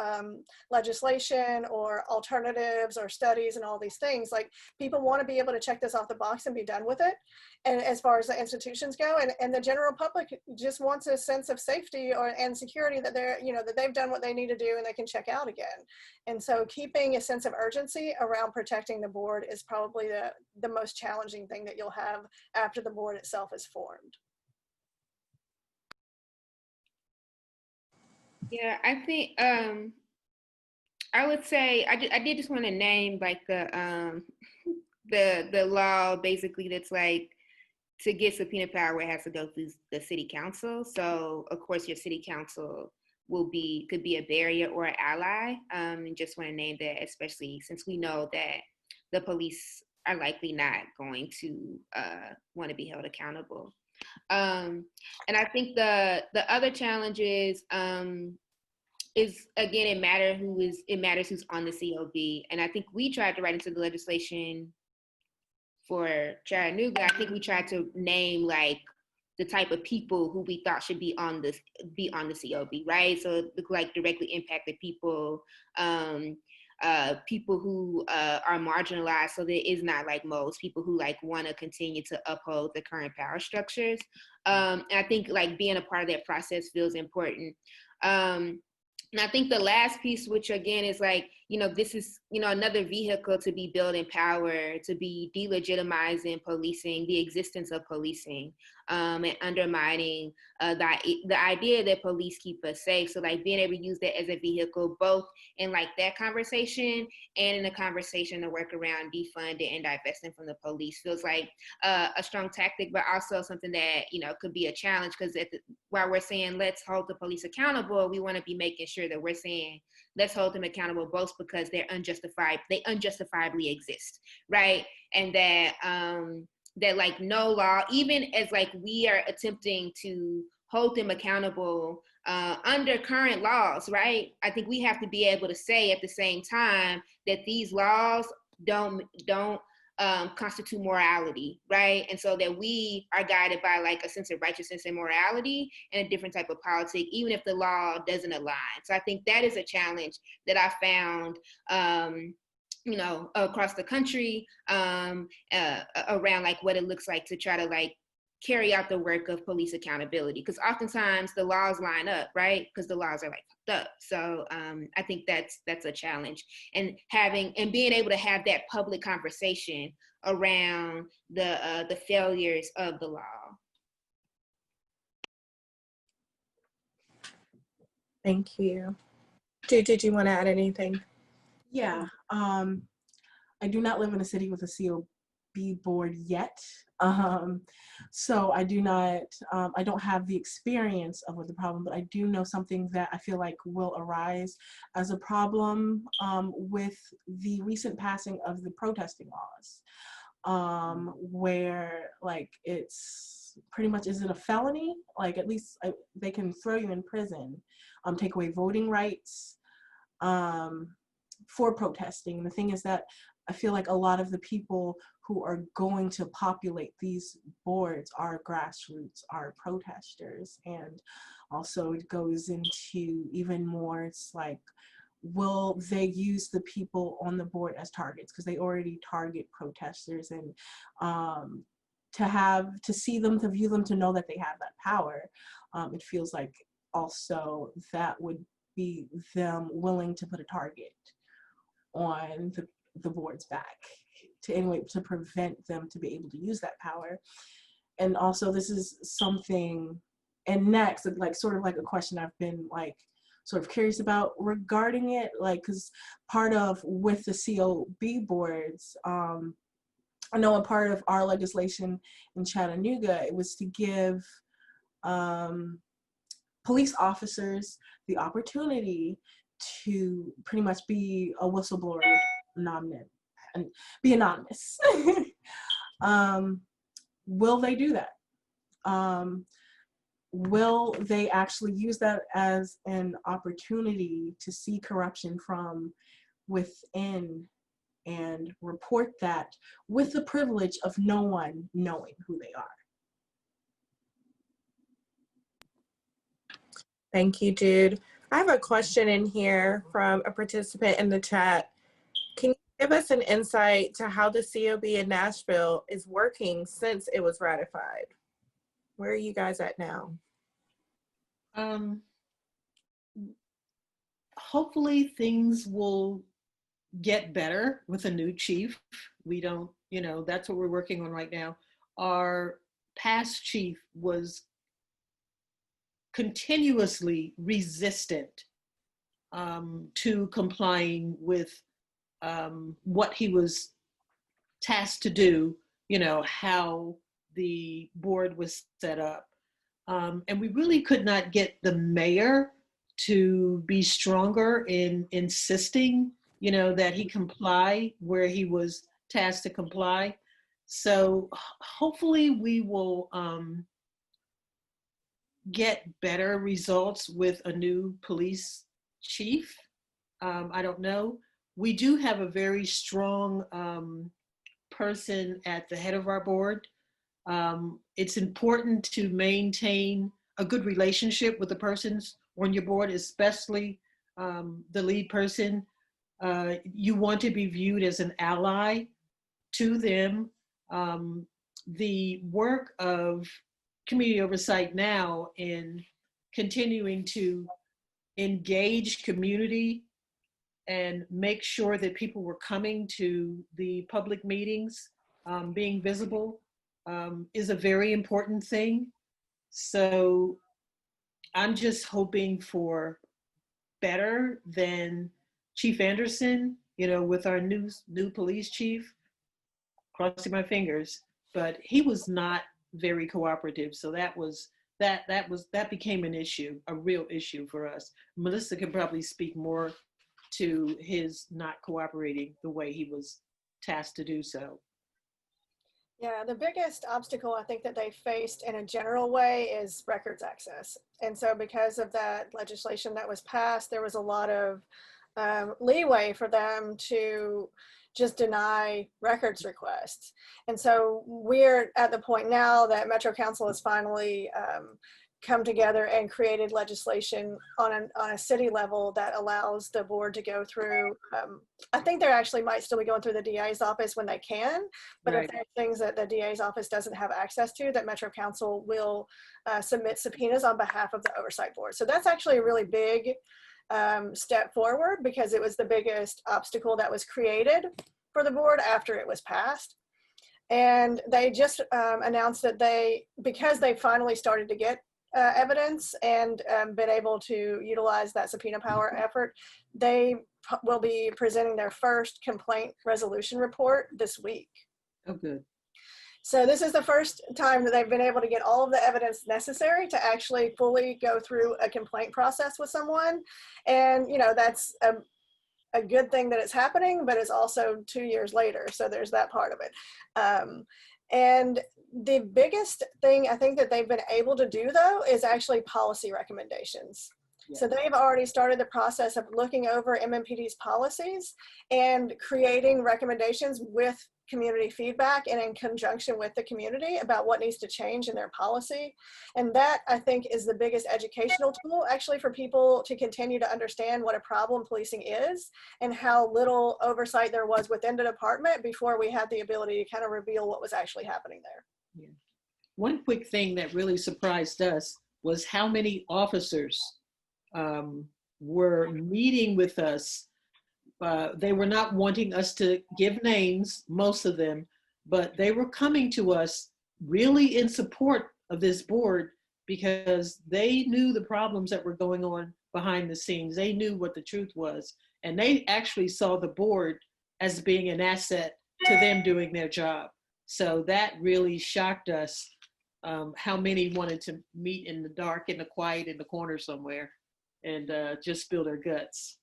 Speaker 11: legislation or alternatives or studies and all these things. Like people want to be able to check this off the box and be done with it. And as far as the institutions go, and the general public just wants a sense of safety and security that they're, you know, that they've done what they need to do and they can check out again. And so keeping a sense of urgency around protecting the board is probably the most challenging thing that you'll have after the board itself is formed.
Speaker 12: Yeah, I think I would say I did just want to name like the law basically that's like, to get subpoena power, it has to go through the city council. So of course your city council could be a barrier or an ally. And just want to name that, especially since we know that the police are likely not going to want to be held accountable. And I think the other challenge is again, it matters who's on the COB. And I think we tried to write into the legislation for Chattanooga. I think we tried to name like the type of people who we thought should be on the COB, right? So like directly impacted people, people who are marginalized. So there is not like most people who like want to continue to uphold the current power structures. And I think like being a part of that process feels important. And I think the last piece, which again is like, this is, another vehicle to be building power, to be delegitimizing policing, the existence of policing, and undermining the idea that police keep us safe. So like being able to use that as a vehicle, both in like that conversation and in the conversation to work around defunding and divesting from the police feels like a strong tactic, but also something that, could be a challenge, because while we're saying let's hold the police accountable, we want to be making sure that we're saying let's hold them accountable both because they unjustifiably exist, right? And that that like no law, even as like we are attempting to hold them accountable under current laws, right? I think we have to be able to say at the same time that these laws don't constitute morality, right? And so that we are guided by like a sense of righteousness and morality and a different type of politics, even if the law doesn't align. So I think that is a challenge that I found, across the country, around like what it looks like to try to like carry out the work of police accountability, because oftentimes the laws line up, right? Because the laws are like fucked up. So I think that's a challenge, and being able to have that public conversation around the failures of the law.
Speaker 1: Thank you. Did you want to add anything?
Speaker 9: Yeah, I do not live in a city with a COB board yet. So I do not, I don't have the experience of what the problem, but I do know something that I feel like will arise as a problem with the recent passing of the protesting laws, where like it's pretty much, is it a felony? Like at least they can throw you in prison, take away voting rights for protesting. The thing is that I feel like a lot of the people who are going to populate these boards are grassroots, are protesters. And also it goes into even more, it's like, will they use the people on the board as targets? Because they already target protesters, and to see them, to view them, to know that they have that power, it feels like also that would be them willing to put a target on the board's back to prevent them to be able to use that power. And also this is something, and next, like sort of like a question I've been like sort of curious about regarding it, like because part of with the COB boards, I know a part of our legislation in Chattanooga, it was to give police officers the opportunity to pretty much be a whistleblower and be anonymous. Will they do that? Will they actually use that as an opportunity to see corruption from within and report that with the privilege of no one knowing who they are?
Speaker 1: Thank you, Jude. I have a question in here from a participant in the chat. Can you give us an insight to how the COB in Nashville is working since it was ratified? Where are you guys at now?
Speaker 10: Hopefully things will get better with a new chief. We don't, that's what we're working on right now. Our past chief was continuously resistant to complying with what he was tasked to do, how the board was set up. And we really could not get the mayor to be stronger in insisting, that he comply where he was tasked to comply. So hopefully we will get better results with a new police chief. I don't know. We do have a very strong person at the head of our board. It's important to maintain a good relationship with the persons on your board, especially the lead person. You want to be viewed as an ally to them. The work of community oversight now in continuing to engage community and make sure that people were coming to the public meetings, being visible, is a very important thing. So I'm just hoping for better than Chief Anderson, you know, with our new police chief, crossing my fingers, but he was not very cooperative. So that became an issue, a real issue for us. Melissa could probably speak more to his not cooperating the way he was tasked to do so.
Speaker 11: Yeah, the biggest obstacle I think that they faced in a general way is records access. And so because of that legislation that was passed, there was a lot of leeway for them to just deny records requests. And so we're at the point now that Metro Council has finally come together and created legislation on a city level that allows the board to go through. I think they actually might still be going through the DA's office when they can, but
Speaker 10: Right.
Speaker 11: if there are things that the DA's office doesn't have access to, that Metro Council will submit subpoenas on behalf of the oversight board. So that's actually a really big step forward, because it was the biggest obstacle that was created for the board after it was passed. And they just announced that because they finally started to get evidence and been able to utilize that subpoena power effort, they will be presenting their first complaint resolution report this week.
Speaker 10: Oh, good.
Speaker 11: So this is the first time that they've been able to get all of the evidence necessary to actually fully go through a complaint process with someone. And, you know, that's a good thing that it's happening, but it's also 2 years later. So there's that part of it. And the biggest thing I think that they've been able to do, though, is actually policy recommendations. So they've already started the process of looking over MMPD's policies and creating recommendations with community feedback and in conjunction with the community about what needs to change in their policy. And that, I think, is the biggest educational tool actually for people to continue to understand what a problem policing is and how little oversight there was within the department before we had the ability to kind of reveal what was actually happening there.
Speaker 10: Yeah. One quick thing that really surprised us was how many officers were meeting with us. They were not wanting us to give names, most of them, but they were coming to us really in support of this board because they knew the problems that were going on behind the scenes. They knew what the truth was, and they actually saw the board as being an asset to them doing their job. So that really shocked us, how many wanted to meet in the dark, in the quiet, in the corner somewhere, and just spill their guts.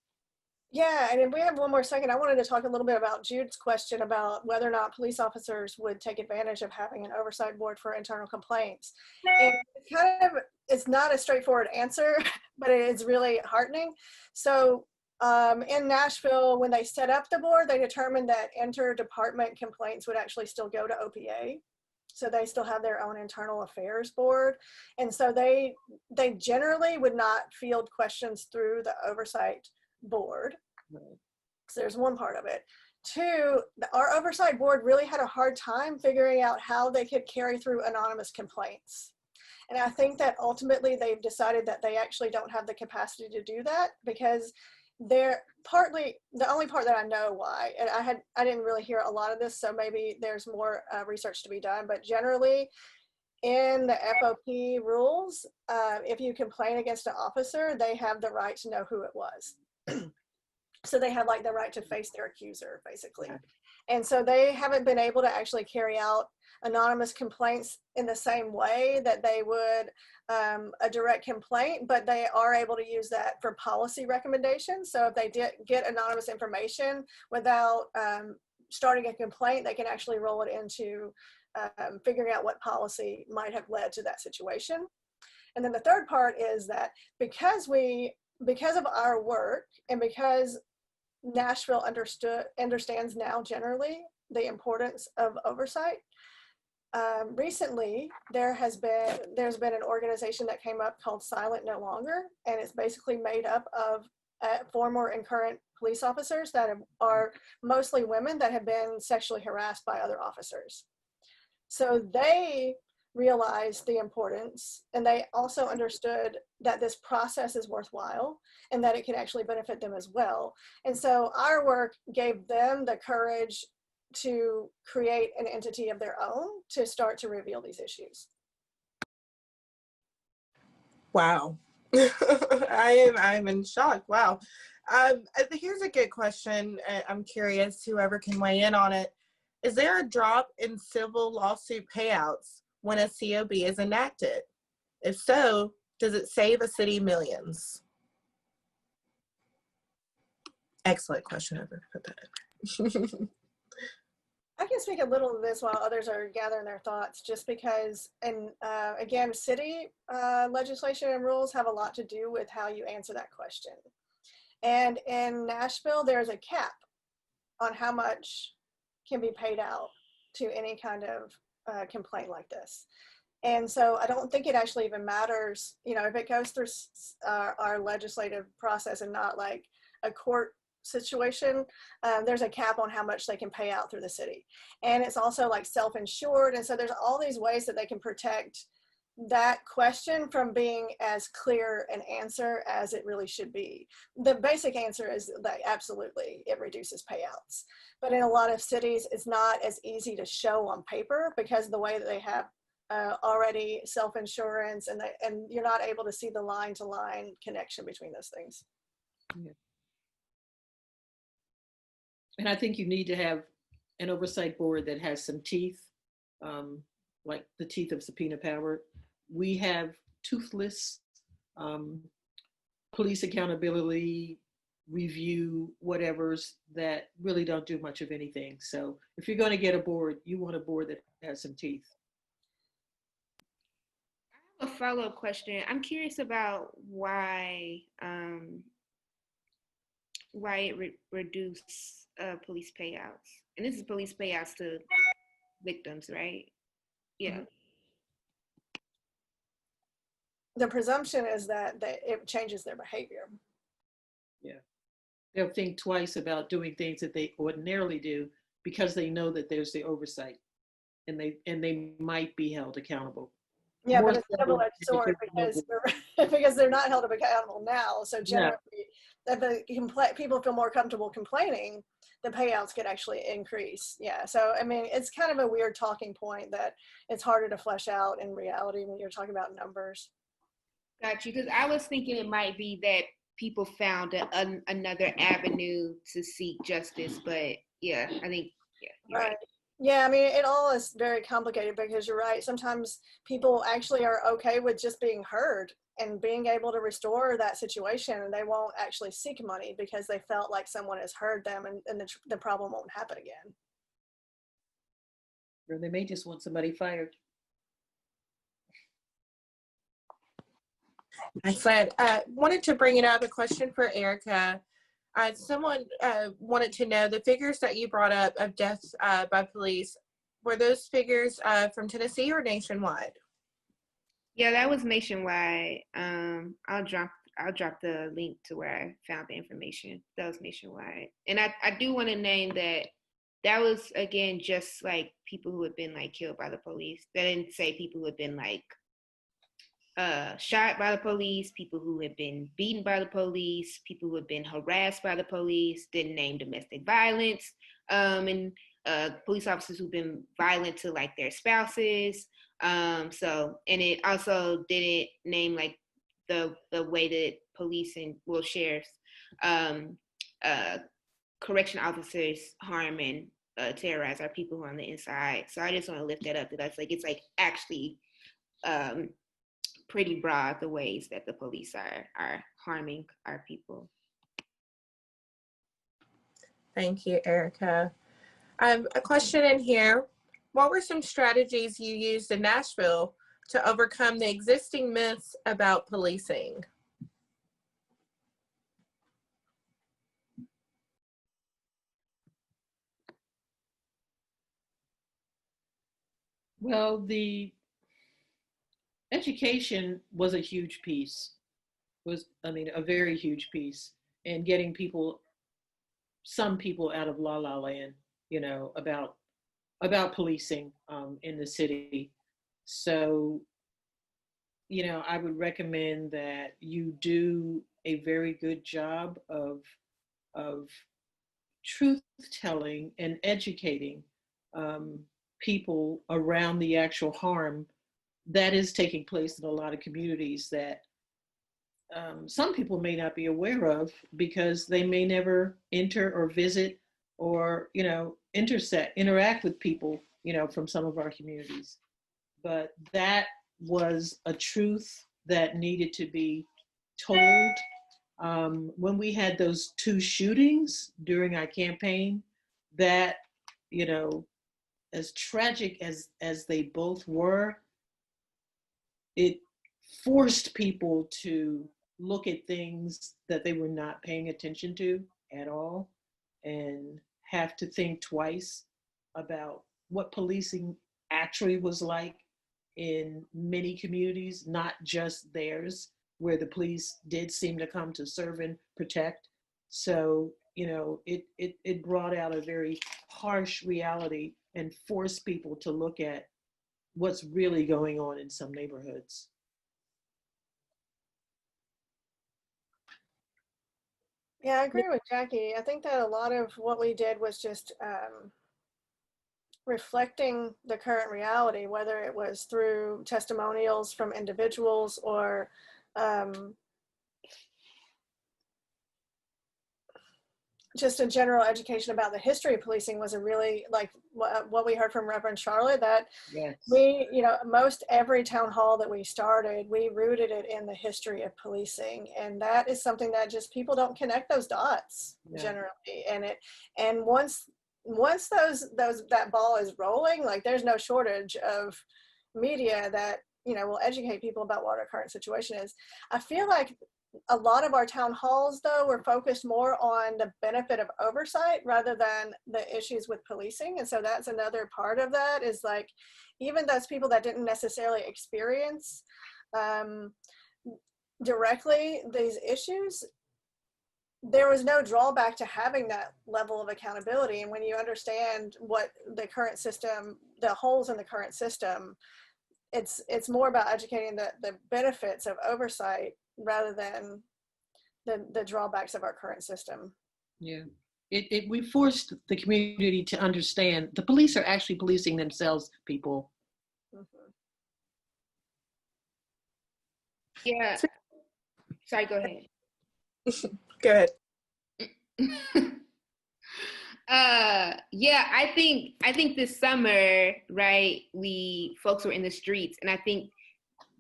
Speaker 11: Yeah, and if we have one more second, I wanted to talk a little bit about Jude's question about whether or not police officers would take advantage of having an oversight board for internal complaints. And it's not a straightforward answer, but it is really heartening. So in Nashville, when they set up the board, they determined that inter-department complaints would actually still go to OPA. So they still have their own internal affairs board. And so they generally would not field questions through the oversight board. So there's one part of it. Two, our oversight board really had a hard time figuring out how they could carry through anonymous complaints. And I think that ultimately they've decided that they actually don't have the capacity to do that because they're partly, the only part that I know why, and I didn't really hear a lot of this, so maybe there's more research to be done, but generally in the FOP rules, if you complain against an officer, they have the right to know who it was. So they have like the right to face their accuser, basically. And so they haven't been able to actually carry out anonymous complaints in the same way that they would a direct complaint, but they are able to use that for policy recommendations. So if they did get anonymous information without starting a complaint, they can actually roll it into figuring out what policy might have led to that situation. And then the third part is that because of our work and because Nashville understands now generally the importance of oversight, recently there's been an organization that came up called Silent No Longer, and it's basically made up of former and current police officers that are mostly women that have been sexually harassed by other officers. So they realized the importance, and they also understood that this process is worthwhile and that it can actually benefit them as well. And so our work gave them the courage to create an entity of their own to start to reveal these issues.
Speaker 1: Wow. I'm in shock. Wow. Here's a good question. I'm curious, whoever can weigh in on it. Is there a drop in civil lawsuit payouts when a COB is enacted? If so, does it save a city millions? Excellent question. I'm going to put that in.
Speaker 11: I can speak a little to this while others are gathering their thoughts, just because, and again, city legislation and rules have a lot to do with how you answer that question. And in Nashville, there's a cap on how much can be paid out to any kind of complaint like this. And so I don't think it actually even matters, if it goes through our legislative process and not like a court situation, there's a cap on how much they can pay out through the city. And it's also like self-insured. And so there's all these ways that they can protect that question from being as clear an answer as it really should be. The basic answer is that absolutely it reduces payouts. But in a lot of cities, it's not as easy to show on paper because of the way that they have already self-insurance, and you're not able to see the line-to-line connection between those things.
Speaker 10: Yeah. And I think you need to have an oversight board that has some teeth, like the teeth of subpoena power. We have toothless police accountability, review, whatevers that really don't do much of anything. So if you're going to get a board, you want a board that has some teeth.
Speaker 12: I have a follow-up question. I'm curious about why it reduced police payouts. And this is police payouts to victims, right? Yeah.
Speaker 11: Mm-hmm. The presumption is that it changes their behavior.
Speaker 10: Yeah. They'll think twice about doing things that they ordinarily do because they know that there's the oversight, and they might be held accountable.
Speaker 11: Yeah, but it's a double-edged sword because they're not held accountable now. So generally, if people feel more comfortable complaining, the payouts could actually increase. Yeah, so I mean, it's kind of a weird talking point that it's harder to flesh out in reality when you're talking about numbers.
Speaker 12: Got you, because I was thinking it might be that people found another avenue to seek justice, but yeah, I think, yeah, you're right.
Speaker 11: Yeah, I mean, it all is very complicated because you're right. Sometimes people actually are okay with just being heard and being able to restore that situation, and they won't actually seek money because they felt like someone has heard them, and the problem won't happen again.
Speaker 10: Or they may just want somebody fired.
Speaker 1: Excellent. Wanted to bring it up, a question for Erica. Someone wanted to know the figures that you brought up of deaths by police. Were those figures from Tennessee or nationwide?
Speaker 12: Yeah, that was nationwide. I'll drop the link to where I found the information. That was nationwide. And I do want to name that was, again, just like people who had been like killed by the police. That didn't say people who had been like shot by the police, people who had been beaten by the police, people who had been harassed by the police, didn't name domestic violence, and police officers who've been violent to like their spouses. And it also didn't name like the way that police and sheriffs, correction officers harm and terrorize our people who are on the inside. So I just want to lift that up, that that's like, it's like actually pretty broad, the ways that the police are harming our people.
Speaker 1: Thank you, Erica. A question in here. What were some strategies you used in Nashville to overcome the existing myths about policing?
Speaker 10: Well, the education was a huge piece. I mean, a very huge piece in getting some people out of la la land, you know, about policing in the city. So, you know, I would recommend that you do a very good job of truth telling and educating um, people around the actual harm that is taking place in a lot of communities that some people may not be aware of because they may never enter or visit or, you know, interact with people, you know, from some of our communities. But that was a truth that needed to be told. When we had those 2 shootings during our campaign, that, you know, as tragic as they both were, it forced people to look at things that they were not paying attention to at all and have to think twice about what policing actually was like in many communities, not just theirs, where the police did seem to come to serve and protect. So, you know, it brought out a very harsh reality and forced people to look at what's really going on in some neighborhoods.
Speaker 11: Yeah, I agree with Jackie. I think that a lot of what we did was just reflecting the current reality, whether it was through testimonials from individuals or just a general education about the history of policing was a really, like what we heard from Reverend Charlotte, that
Speaker 10: yes.
Speaker 11: We, you know, most every town hall that we started, we rooted it in the history of policing. And that is something that just people don't connect those dots generally. And once that ball is rolling, like there's no shortage of media that, you know, will educate people about what our current situation is. I feel like a lot of our town halls, though, were focused more on the benefit of oversight rather than the issues with policing. And so that's another part of that, is like, even those people that didn't necessarily experience directly these issues, there was no drawback to having that level of accountability. And when you understand what the current system, the holes in the current system, it's more about educating the benefits of oversight rather than the drawbacks of our current system.
Speaker 10: Yeah, we forced the community to understand the police are actually policing themselves, people.
Speaker 11: Mm-hmm.
Speaker 12: Yeah. Sorry, go ahead.
Speaker 1: Go ahead.
Speaker 12: Yeah, I think this summer, right, folks were in the streets, and I think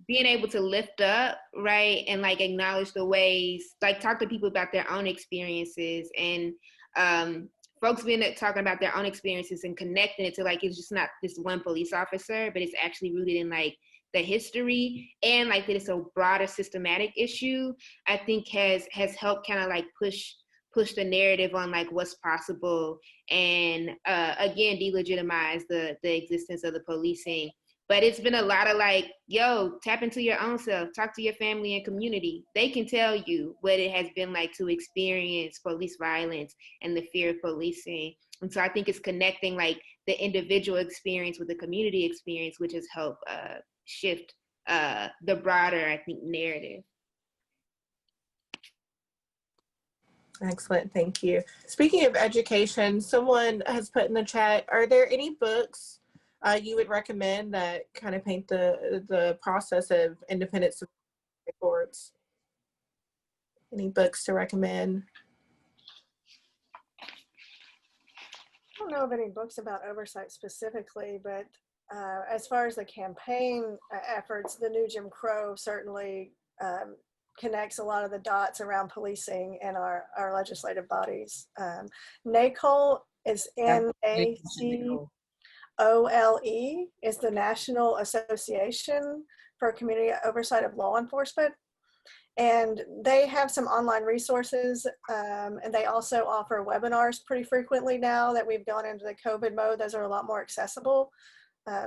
Speaker 12: being able to lift up, right, and like acknowledge the ways, like talk to people about their own experiences, and folks being talking about their own experiences and connecting it to, like, it's just not this one police officer, but it's actually rooted in like the history, and like that it's a broader systematic issue, I think has helped kind of like push the narrative on like what's possible, and again delegitimize the existence of the policing. But it's been a lot of like, yo, tap into your own self, talk to your family and community. They can tell you what it has been like to experience police violence and the fear of policing. And so I think it's connecting like the individual experience with the community experience, which has helped shift the broader, I think, narrative.
Speaker 1: Excellent, thank you. Speaking of education, someone has put in the chat, are there any books you would recommend that kind of paint the process of independent boards? Any books to recommend?
Speaker 11: I don't know of any books about oversight specifically, but as far as the campaign efforts, the new Jim Crow certainly connects a lot of the dots around policing and our legislative bodies. NACOL is NAC. OLE is the National Association for Community Oversight of Law Enforcement. And they have some online resources, and they also offer webinars pretty frequently now that we've gone into the COVID mode. Those are a lot more accessible.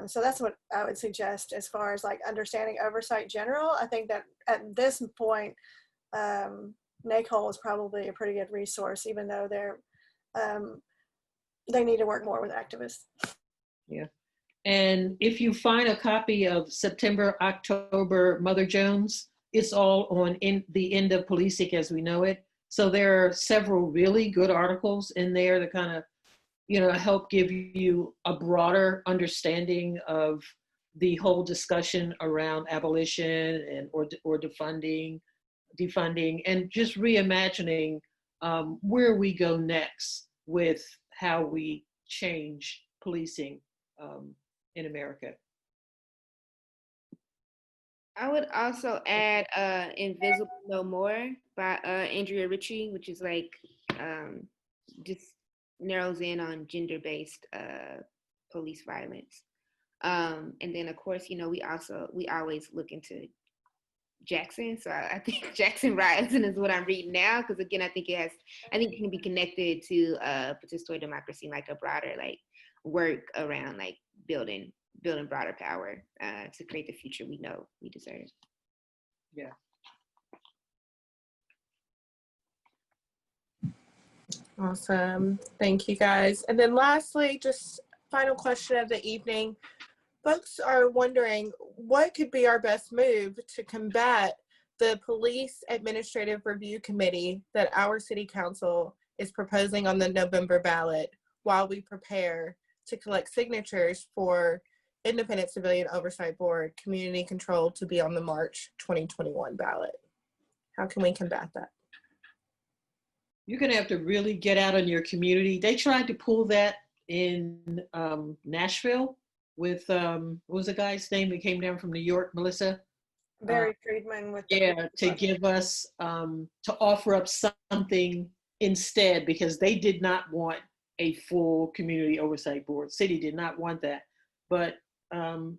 Speaker 11: So that's what I would suggest as far as like understanding oversight general. I think that at this point, NACOL is probably a pretty good resource, even though they need to work more with activists.
Speaker 10: Yeah. And if you find a copy of September, October, Mother Jones, it's all on the end of policing as we know it. So there are several really good articles in there that kind of, help give you a broader understanding of the whole discussion around abolition and or defunding, and just reimagining where we go next with how we change policing in America.
Speaker 12: I would also add Invisible No More by Andrea Ritchie, which is like just narrows in on gender-based police violence. And then of course, we always look into Jackson. So I think Jackson Rising is what I'm reading now, because again, I think it can be connected to participatory democracy, like a broader like work around like building broader power to create the future we know we deserve.
Speaker 10: Yeah.
Speaker 1: Awesome. Thank you guys. And then lastly, just final question of the evening. Folks are wondering what could be our best move to combat the Police Administrative Review Committee that our City Council is proposing on the November ballot while we prepare to collect signatures for Independent Civilian Oversight Board Community Control to be on the March 2021 ballot. How can we combat that?
Speaker 10: You're going to have to really get out in your community. They tried to pull that in Nashville with, what was the guy's name that came down from New York, Melissa?
Speaker 11: Barry Friedman with
Speaker 10: to give us, to offer up something instead, because they did not want a full community oversight board. City did not want that. But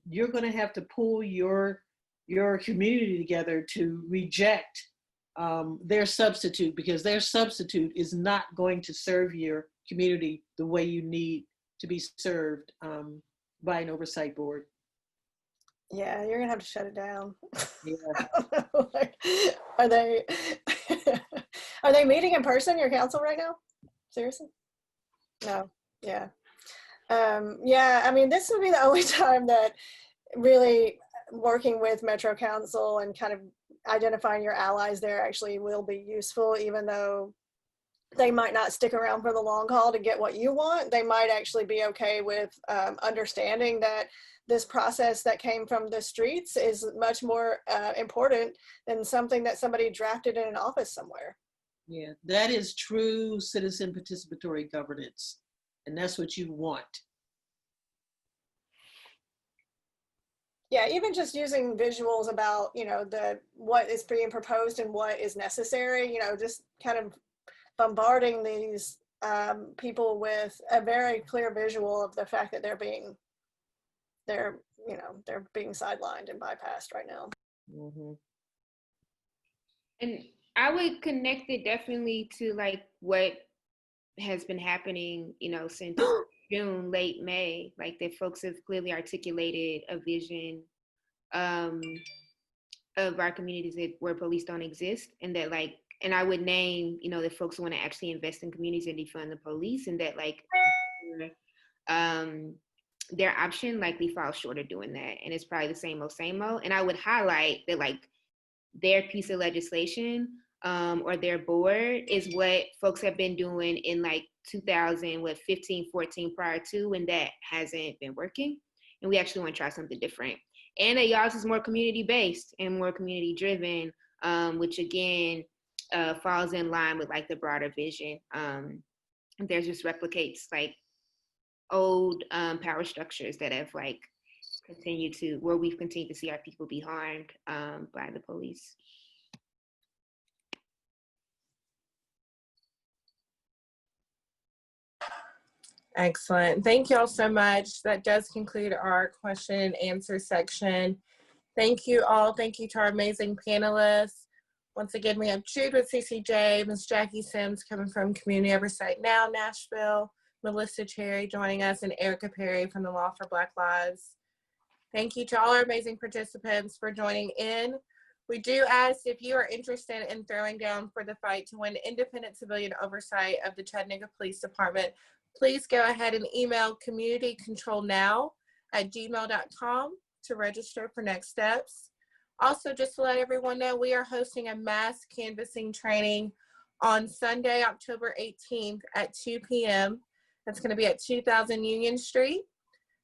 Speaker 10: you're going to have to pull your community together to reject their substitute, because their substitute is not going to serve your community the way you need to be served by an oversight board.
Speaker 11: Yeah, you're gonna have to shut it down.
Speaker 10: Yeah.
Speaker 11: Are they are they meeting in person, your council right now? Seriously? No. Yeah. Yeah, I mean, this would be the only time that really working with Metro Council and kind of identifying your allies there actually will be useful, even though they might not stick around for the long haul to get what you want. They might actually be okay with understanding that this process that came from the streets is much more important than something that somebody drafted in an office somewhere.
Speaker 10: Yeah, that is true citizen participatory governance, and that's what you want.
Speaker 11: Yeah, even just using visuals about, what is being proposed and what is necessary, just kind of bombarding these people with a very clear visual of the fact that they're being sidelined and bypassed right now.
Speaker 10: Mm-hmm.
Speaker 12: And I would connect it definitely to like what has been happening, since June, late May, like that folks have clearly articulated a vision of our communities where police don't exist, and that like, and I would name, the folks who want to actually invest in communities and defund the police, and that like their option likely falls short of doing that, and it's probably the same old. And I would highlight that like their piece of legislation or their board is what folks have been doing in like 2015, 14 prior to, and that hasn't been working, and we actually want to try something different. And that y'all's is more community based and more community driven, which again falls in line with like the broader vision. There's just replicates like old power structures that have like where we've continued to see our people be harmed by the police.
Speaker 1: Excellent. Thank you all so much. That does conclude our question and answer section. Thank you all. Thank you to our amazing panelists. Once again, we have Jude with CCJ, Ms. Jackie Sims coming from Community Oversight Now, Nashville, Melissa Cherry joining us, and Erica Perry from the Law for Black Lives. Thank you to all our amazing participants for joining in. We do ask if you are interested in throwing down for the fight to win independent civilian oversight of the Chattanooga Police Department, please go ahead and email communitycontrolnow@gmail.com to register for next steps. Also, just to let everyone know, we are hosting a mass canvassing training on Sunday, October 18th at 2 p.m. That's going to be at 2000 Union Street.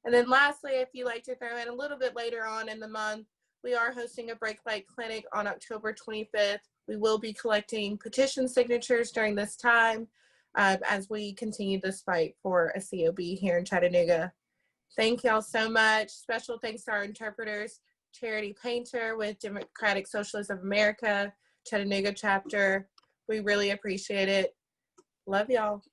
Speaker 1: And then lastly, if you'd like to throw in a little bit later on in the month, we are hosting a Break Light Clinic on October 25th. We will be collecting petition signatures during this time as we continue this fight for a COB here in Chattanooga. Thank y'all so much. Special thanks to our interpreters, Charity Painter with Democratic Socialists of America, Chattanooga chapter. We really appreciate it. Love y'all.